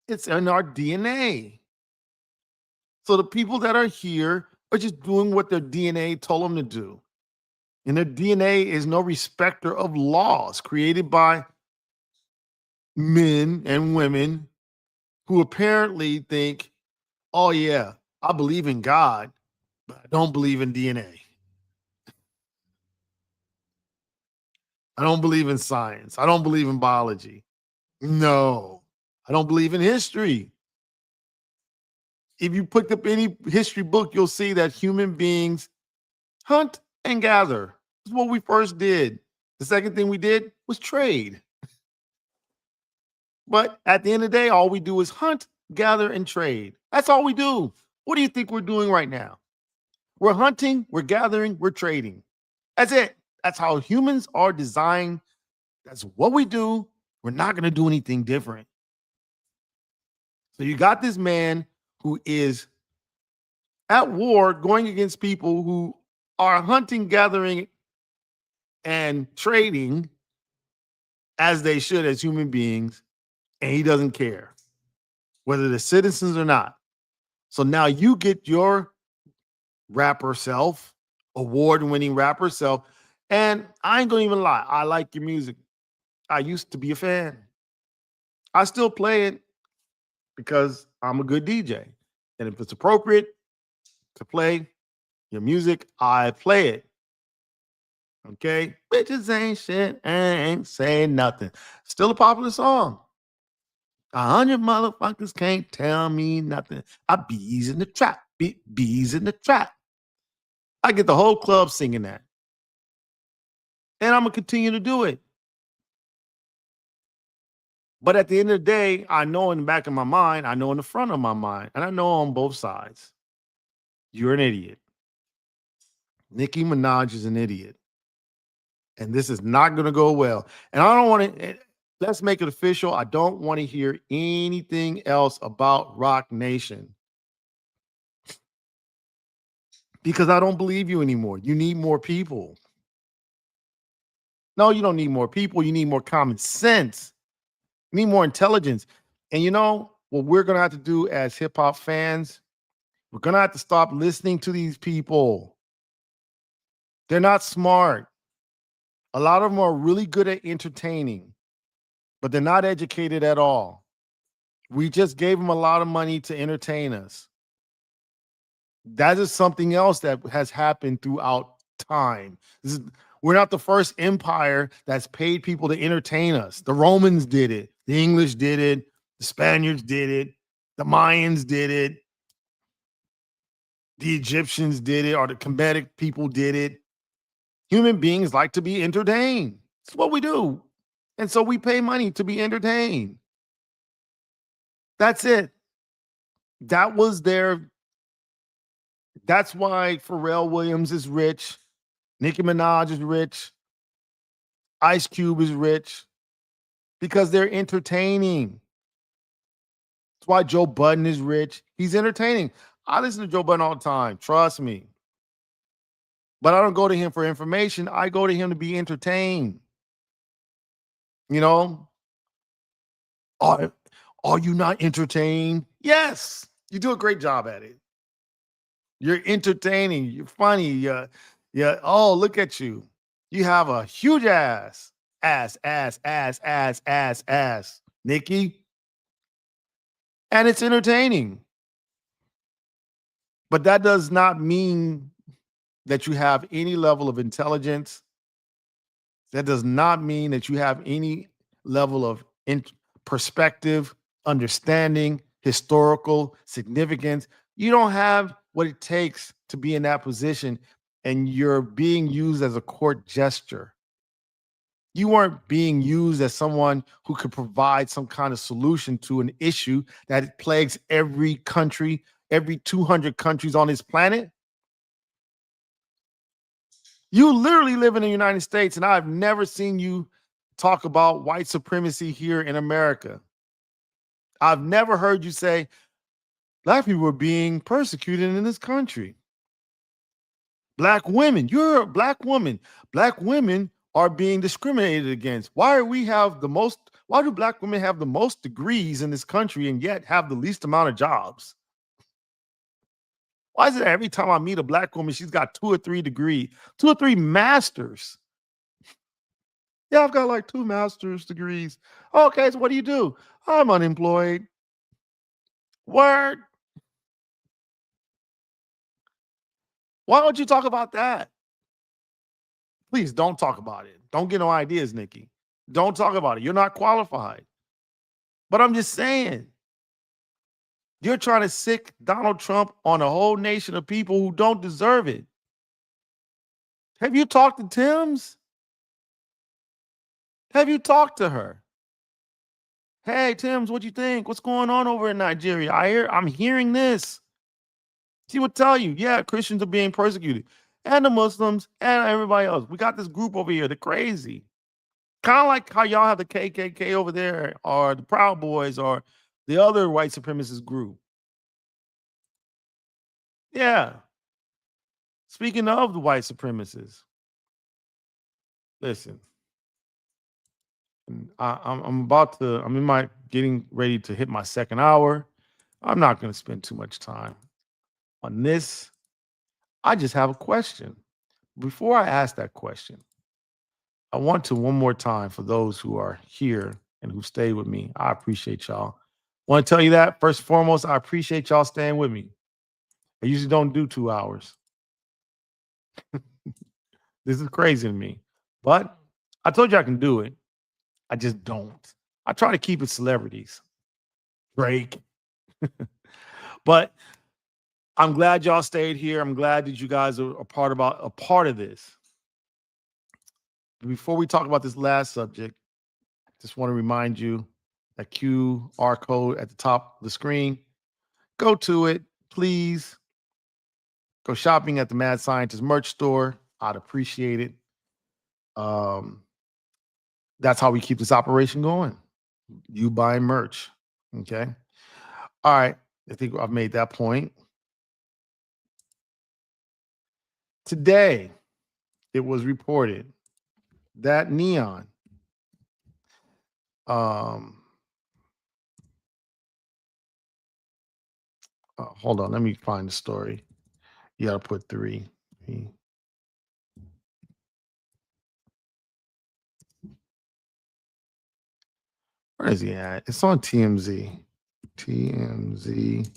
Speaker 1: It's in our DNA. So the people that are here are just doing what their DNA told them to do. And their DNA is no respecter of laws created by men and women who apparently think, oh yeah, I believe in God, but I don't believe in DNA. I don't believe in science. I don't believe in biology. No, I don't believe in history. If you pick up any history book, you'll see that human beings hunt and gather. That's what we first did. The second thing we did was trade. But at the end of the day, all we do is hunt, gather, and trade. That's all we do. What do you think we're doing right now? We're hunting, we're gathering, we're trading. That's it. That's how humans are designed. That's what we do. We're not going to do anything different. So you got this man who is at war going against people who are hunting, gathering, and trading as they should as human beings, and he doesn't care whether they're citizens or not. So now you get your rapper self, award-winning rapper self, and I ain't gonna even lie, I like your music. I used to be a fan. I still play it because I'm a good DJ. And if it's appropriate to play your music, I play it. Okay, bitches ain't shit, ain't saying nothing. Still a popular song. 100 motherfuckers can't tell me nothing. I bees in the trap, bees in the trap. I get the whole club singing that, and I'm gonna continue to do it. But at the end of the day, I know in the back of my mind, I know in the front of my mind, and I know on both sides, you're an idiot. Nicki Minaj is an idiot, and this is not going to go well. And I don't want to. Let's make it official. I don't want to hear anything else about Rock Nation because I don't believe you anymore. You need more people. No, you don't need more people. You need more common sense. You need more intelligence. And you know what we're going to have to do as hip hop fans? We're going to have to stop listening to these people. They're not smart. A lot of them are really good at entertaining, but they're not educated at all. We just gave them a lot of money to entertain us. That is something else that has happened throughout time. We're not the first empire that's paid people to entertain us. The Romans did it. The English did it. The Spaniards did it. The Mayans did it. The Egyptians did it, or the Kemetic people did it. Human beings like to be entertained. It's what we do. And so we pay money to be entertained. That's it. That was their. That's why Pharrell Williams is rich. Nicki Minaj is rich. Ice Cube is rich because they're entertaining. That's why Joe Budden is rich. He's entertaining. I listen to Joe Budden all the time. Trust me. But I don't go to him for information. I go to him to be entertained. You know, are you not entertained? Yes, you do a great job at it. You're entertaining. You're funny. Yeah. Oh, look at you. You have a huge ass. Ass. Nikki. And it's entertaining. But that does not mean that you have any level of intelligence. That does not mean that you have any level of perspective, understanding, historical significance. You don't have what it takes to be in that position, and you're being used as a court gesture. You weren't being used as someone who could provide some kind of solution to an issue that plagues every country, every 200 countries on this planet. You literally live in the United States, and I've never seen you talk about white supremacy here in America. I've never heard you say black people are being persecuted in this country. Black women, you're a black woman. Black women are being discriminated against. Why do black women have the most degrees in this country and yet have the least amount of jobs? Why is it every time I meet a black woman, she's got 2 or 3 degrees, 2 or 3 masters? Yeah, I've got like 2 master's degrees. Okay, so what do you do? I'm unemployed. Word. Why don't you talk about that? Please don't talk about it. Don't get no ideas, Nikki. Don't talk about it. You're not qualified. But I'm just saying, you're trying to sick Donald Trump on a whole nation of people who don't deserve it. Have you talked to Tim's? Have you talked to her? Hey, Tim's, what you think? What's going on over in Nigeria? I'm hearing this. She would tell you, yeah, Christians are being persecuted, and the Muslims and everybody else. We got this group over here, they're crazy. Kind of like how y'all have the KKK over there, or the Proud Boys, or the other white supremacist group. Yeah. Speaking of the white supremacists, listen, I'm in my getting ready to hit my second hour. I'm not going to spend too much time on this. I just have a question. Before I ask that question, I want to one more time for those who are here and who stayed with me. I appreciate y'all. Want to tell you that first and foremost, I appreciate y'all staying with me. I usually don't do 2 hours. This is crazy to me. But I told you I can do it. I just don't. I try to keep it celebrities. Drake. But I'm glad y'all stayed here. I'm glad that you guys are a part of this. Before we talk about this last subject, just want to remind you that QR code at the top of the screen. Go to it, please. Go shopping at the Mad Scientist merch store. I'd appreciate it. Um, that's how we keep this operation going. You buy merch. Okay. All right. I think I've made that point. Today, it was reported that Neon, hold on, let me find the story. You got to put three. Where is he at? It's on TMZ. TMZ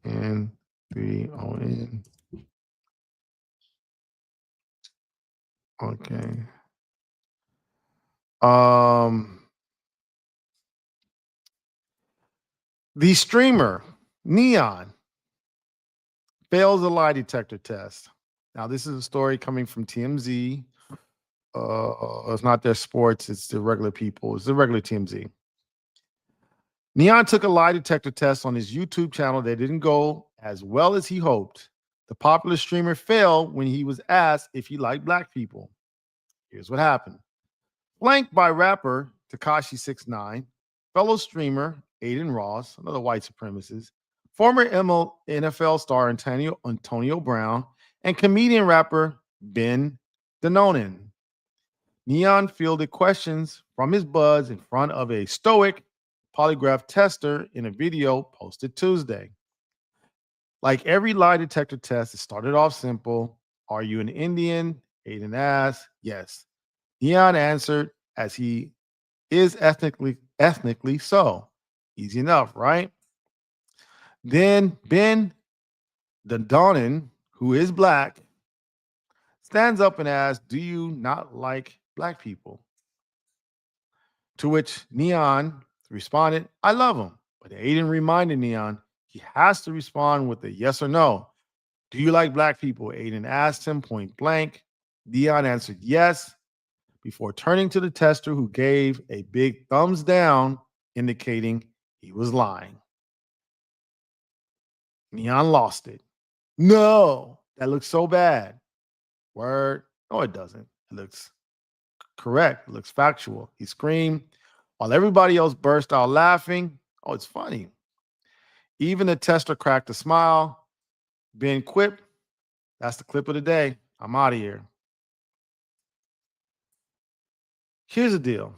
Speaker 1: and 3ON. Okay. The streamer Neon fails a lie detector test. Now, this is a story coming from TMZ. It's not their sports, it's the regular people. It's the regular TMZ. Neon took a lie detector test on his YouTube channel that didn't go as well as he hoped. The popular streamer failed when he was asked if he liked black people. Here's what happened. Flanked by rapper Tekashi 69, fellow streamer Aiden Ross, another white supremacist, former NFL star Antonio Brown, and comedian rapper Ben Danonen. Neon fielded questions from his buds in front of a stoic polygraph tester in a video posted Tuesday. Like every lie detector test, it started off simple. Are you an Indian? Aiden asked. Yes. Neon answered as he is ethnically so. Easy enough, right? Then Ben Danonen, who is black, stands up and asks, do you not like black people? To which Neon responded, I love them. But Aiden reminded Neon he has to respond with a yes or no. Do you like black people? Aiden asked him point blank. Neon answered yes before turning to the tester, who gave a big thumbs down, indicating he was lying. Neon lost it. No, that looks so bad. Word. No, it doesn't. It looks correct. It looks factual. He screamed while everybody else burst out laughing. Oh, it's funny. Even the tester cracked a smile. Ben quipped, that's the clip of the day. I'm out of here. Here's the deal.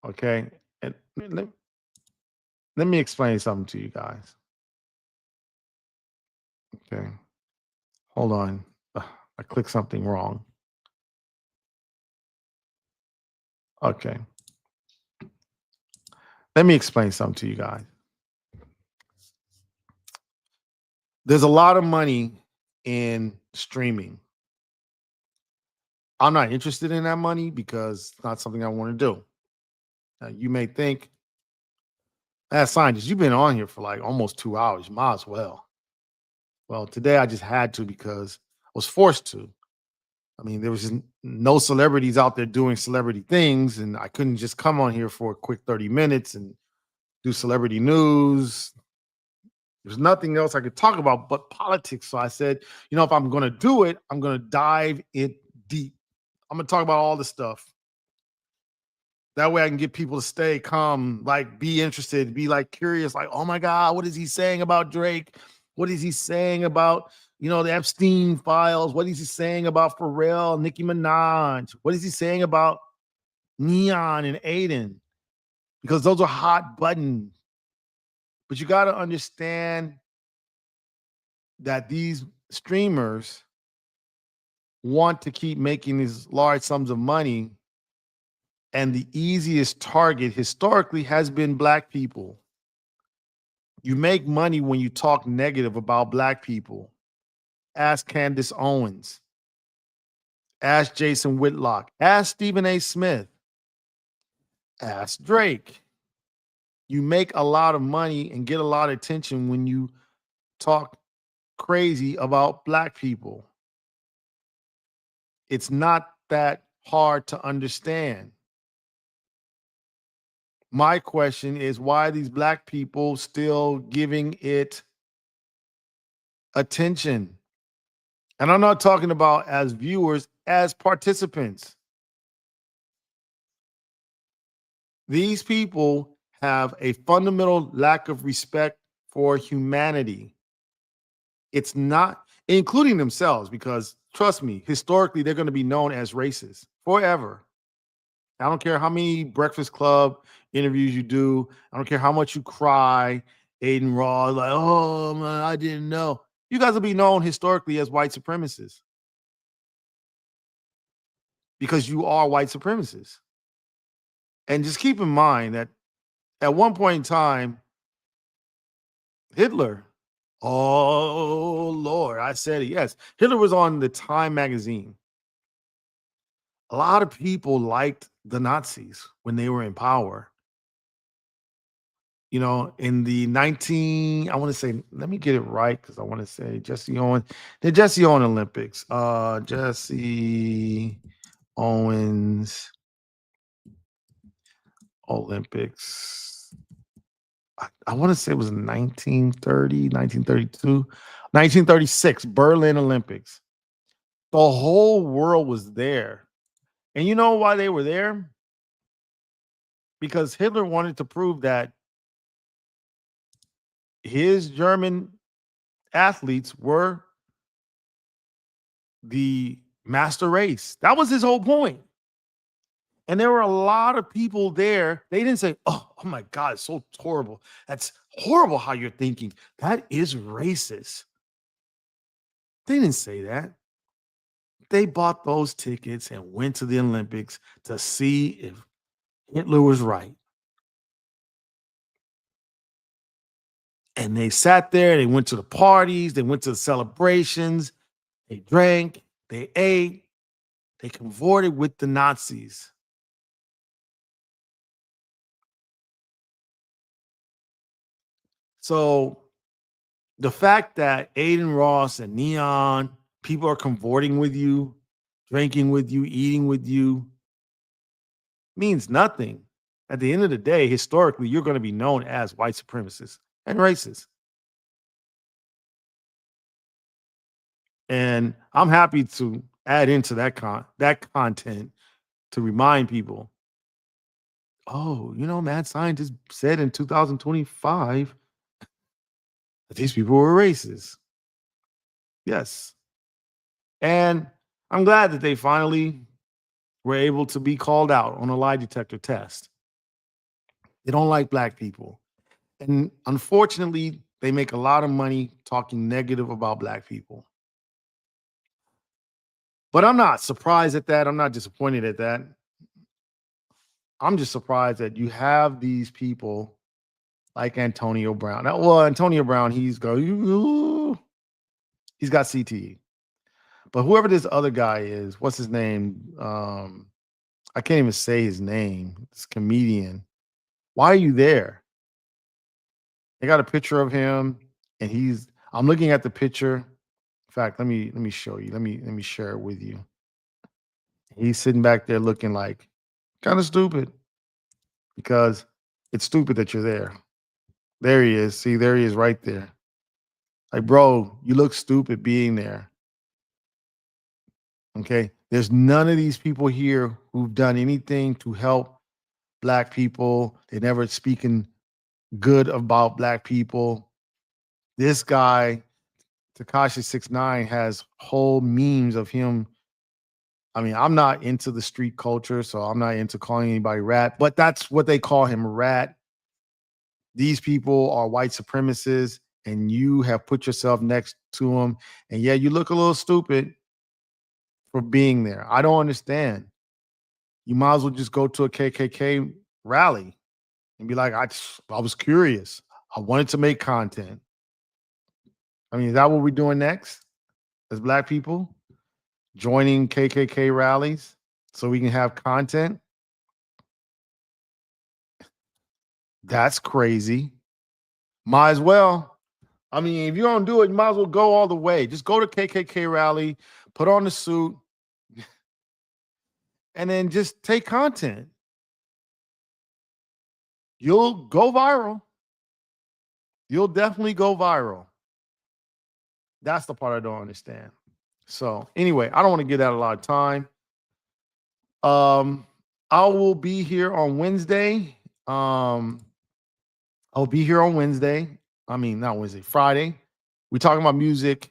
Speaker 1: Okay. And let me explain something to you guys. Okay. Hold on. I clicked something wrong. Okay. Let me explain something to you guys. There's a lot of money in streaming. I'm not interested in that money because it's not something I want to do. Now, you may think, as scientists, you've been on here for like almost 2 hours. You might as well. Well, today I just had to because I was forced to. I mean, there was just no celebrities out there doing celebrity things, and I couldn't just come on here for a quick 30 minutes and do celebrity news. There's nothing else I could talk about but politics. So I said, if I'm going to do it, I'm going to dive in deep. I'm going to talk about all the stuff. That way I can get people to stay calm, like be interested, be like curious, like, oh my God, what is he saying about Drake? What is he saying about, the Epstein files? What is he saying about Pharrell, Nikki Minaj? What is he saying about Neon and Aiden? Because those are hot buttons. But you got to understand that these streamers want to keep making these large sums of money. And the easiest target historically has been black people. You make money when you talk negative about black people. Ask Candace Owens. Ask Jason Whitlock. Ask Stephen A. Smith. Ask Drake. You make a lot of money and get a lot of attention when you talk crazy about black people. It's not that hard to understand. My question is, why are these black people still giving it attention? And I'm not talking about as viewers, as participants. These people have a fundamental lack of respect for humanity. It's not, including themselves, because trust me, historically, they're going to be known as racist forever. I don't care how many Breakfast Club interviews you do. I don't care how much you cry. Aiden Raw, like, oh man, I didn't know. You guys will be known historically as white supremacists because you are white supremacists. And just keep in mind that at one point in time, Hitler, oh Lord, I said it, yes. Hitler was on the Time magazine. A lot of people liked the Nazis when they were in power. You know, in the 19, I want to say, let me get it right because I want to say Jesse Owens, the Jesse Owens Olympics. Jesse Owens Olympics. I want to say it was 1930, 1932, 1936, Berlin Olympics. The whole world was there. And you know why they were there? Because Hitler wanted to prove that his German athletes were the master race. That was his whole point. And there were a lot of people there. They didn't say, oh my God, it's so horrible. That's horrible how you're thinking. That is racist. They didn't say that. They bought those tickets and went to the Olympics to see if Hitler was right. And they sat there, they went to the parties, they went to the celebrations, they drank, they ate, they cavorted with the Nazis. So the fact that Aiden Ross and Neon, people are cavorting with you, drinking with you, eating with you, means nothing. At the end of the day, historically, you're going to be known as white supremacists and racists. And I'm happy to add into that content to remind people. Oh, you know, mad scientists said in 2025 that these people were racist. Yes. And I'm glad that they finally were able to be called out on a lie detector test. They don't like black people. And unfortunately, they make a lot of money talking negative about black people. But I'm not surprised at that. I'm not disappointed at that. I'm just surprised that you have these people like Antonio Brown. Now, well, Antonio Brown, he's got CTE. But whoever this other guy is, what's his name? I can't even say his name. This comedian. Why are you there? They got a picture of him, and I'm looking at the picture. In fact, let me show you. Let me share it with you. He's sitting back there looking like kind of stupid because it's stupid that you're there. There he is. See, there he is right there. Like, bro, you look stupid being there. Okay. There's none of these people here who've done anything to help black people. They never speaking good about black people. This guy, Tekashi 6ix9ine, has whole memes of him. I mean, I'm not into the street culture, so I'm not into calling anybody rat, but that's what they call him, a rat. These people are white supremacists, and you have put yourself next to them. And yeah, you look a little stupid for being there. I don't understand. You might as well just go to a KKK rally and be like, I was curious. I wanted to make content. I mean, is that what we're doing next? as Black people, joining KKK rallies so we can have content. That's crazy. Might as well. I mean, if you don't do it, you might as well go all the way. Just go to KKK rally, put on the suit, and then just take content. You'll go viral. You'll definitely go viral. That's the part I don't understand. So anyway, I don't want to get out a lot of time. I will be here on Wednesday. I'll be here on Wednesday. I mean, not Wednesday, Friday. We're talking about music.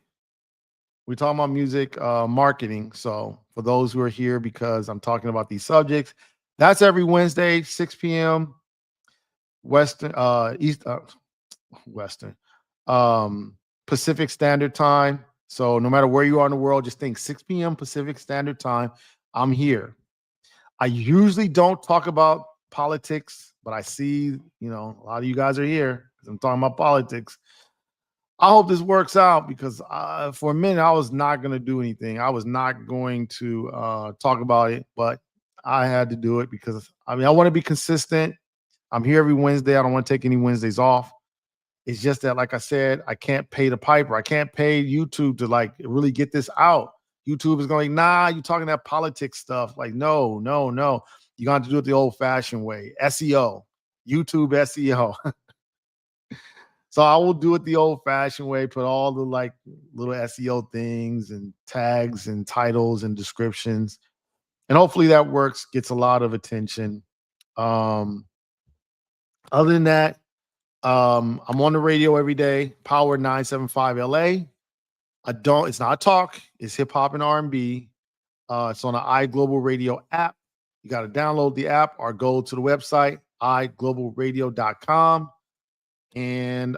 Speaker 1: We're talking about music marketing. So for those who are here because I'm talking about these subjects, that's every Wednesday, 6 p.m. Western, Pacific Standard Time. So no matter where you are in the world, just think 6 p.m. Pacific Standard Time. I'm here. I usually don't talk about politics, but I see, a lot of you guys are here because I'm talking about politics. I hope this works out because for a minute, I was not going to do anything. I was not going to talk about it, but I had to do it because, I want to be consistent. I'm here every Wednesday. I don't want to take any Wednesdays off. It's just that, like I said, I can't pay the piper. I can't pay YouTube to really get this out. YouTube is going, nah, you're talking that politics stuff. Like, no. You're going to do it the old fashioned way. SEO, YouTube SEO. So I will do it the old fashioned way, put all the little SEO things and tags and titles and descriptions. And hopefully that works, gets a lot of attention. Other than that, I'm on the radio every day, Power 975 LA. It's not talk, it's hip hop and R&B. It's on the iGlobal Radio app. You got to download the app or go to the website, iglobalradio.com. And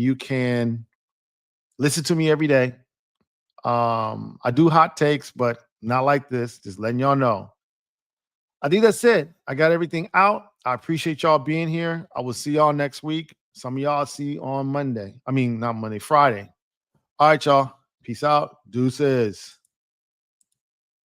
Speaker 1: you can listen to me every day. I do hot takes, but not like this. Just letting y'all know. I think that's it. I got everything out. I appreciate y'all being here. I will see y'all next week. Some of y'all see on Monday. Not Monday, Friday. All right, y'all. Peace out. Deuces.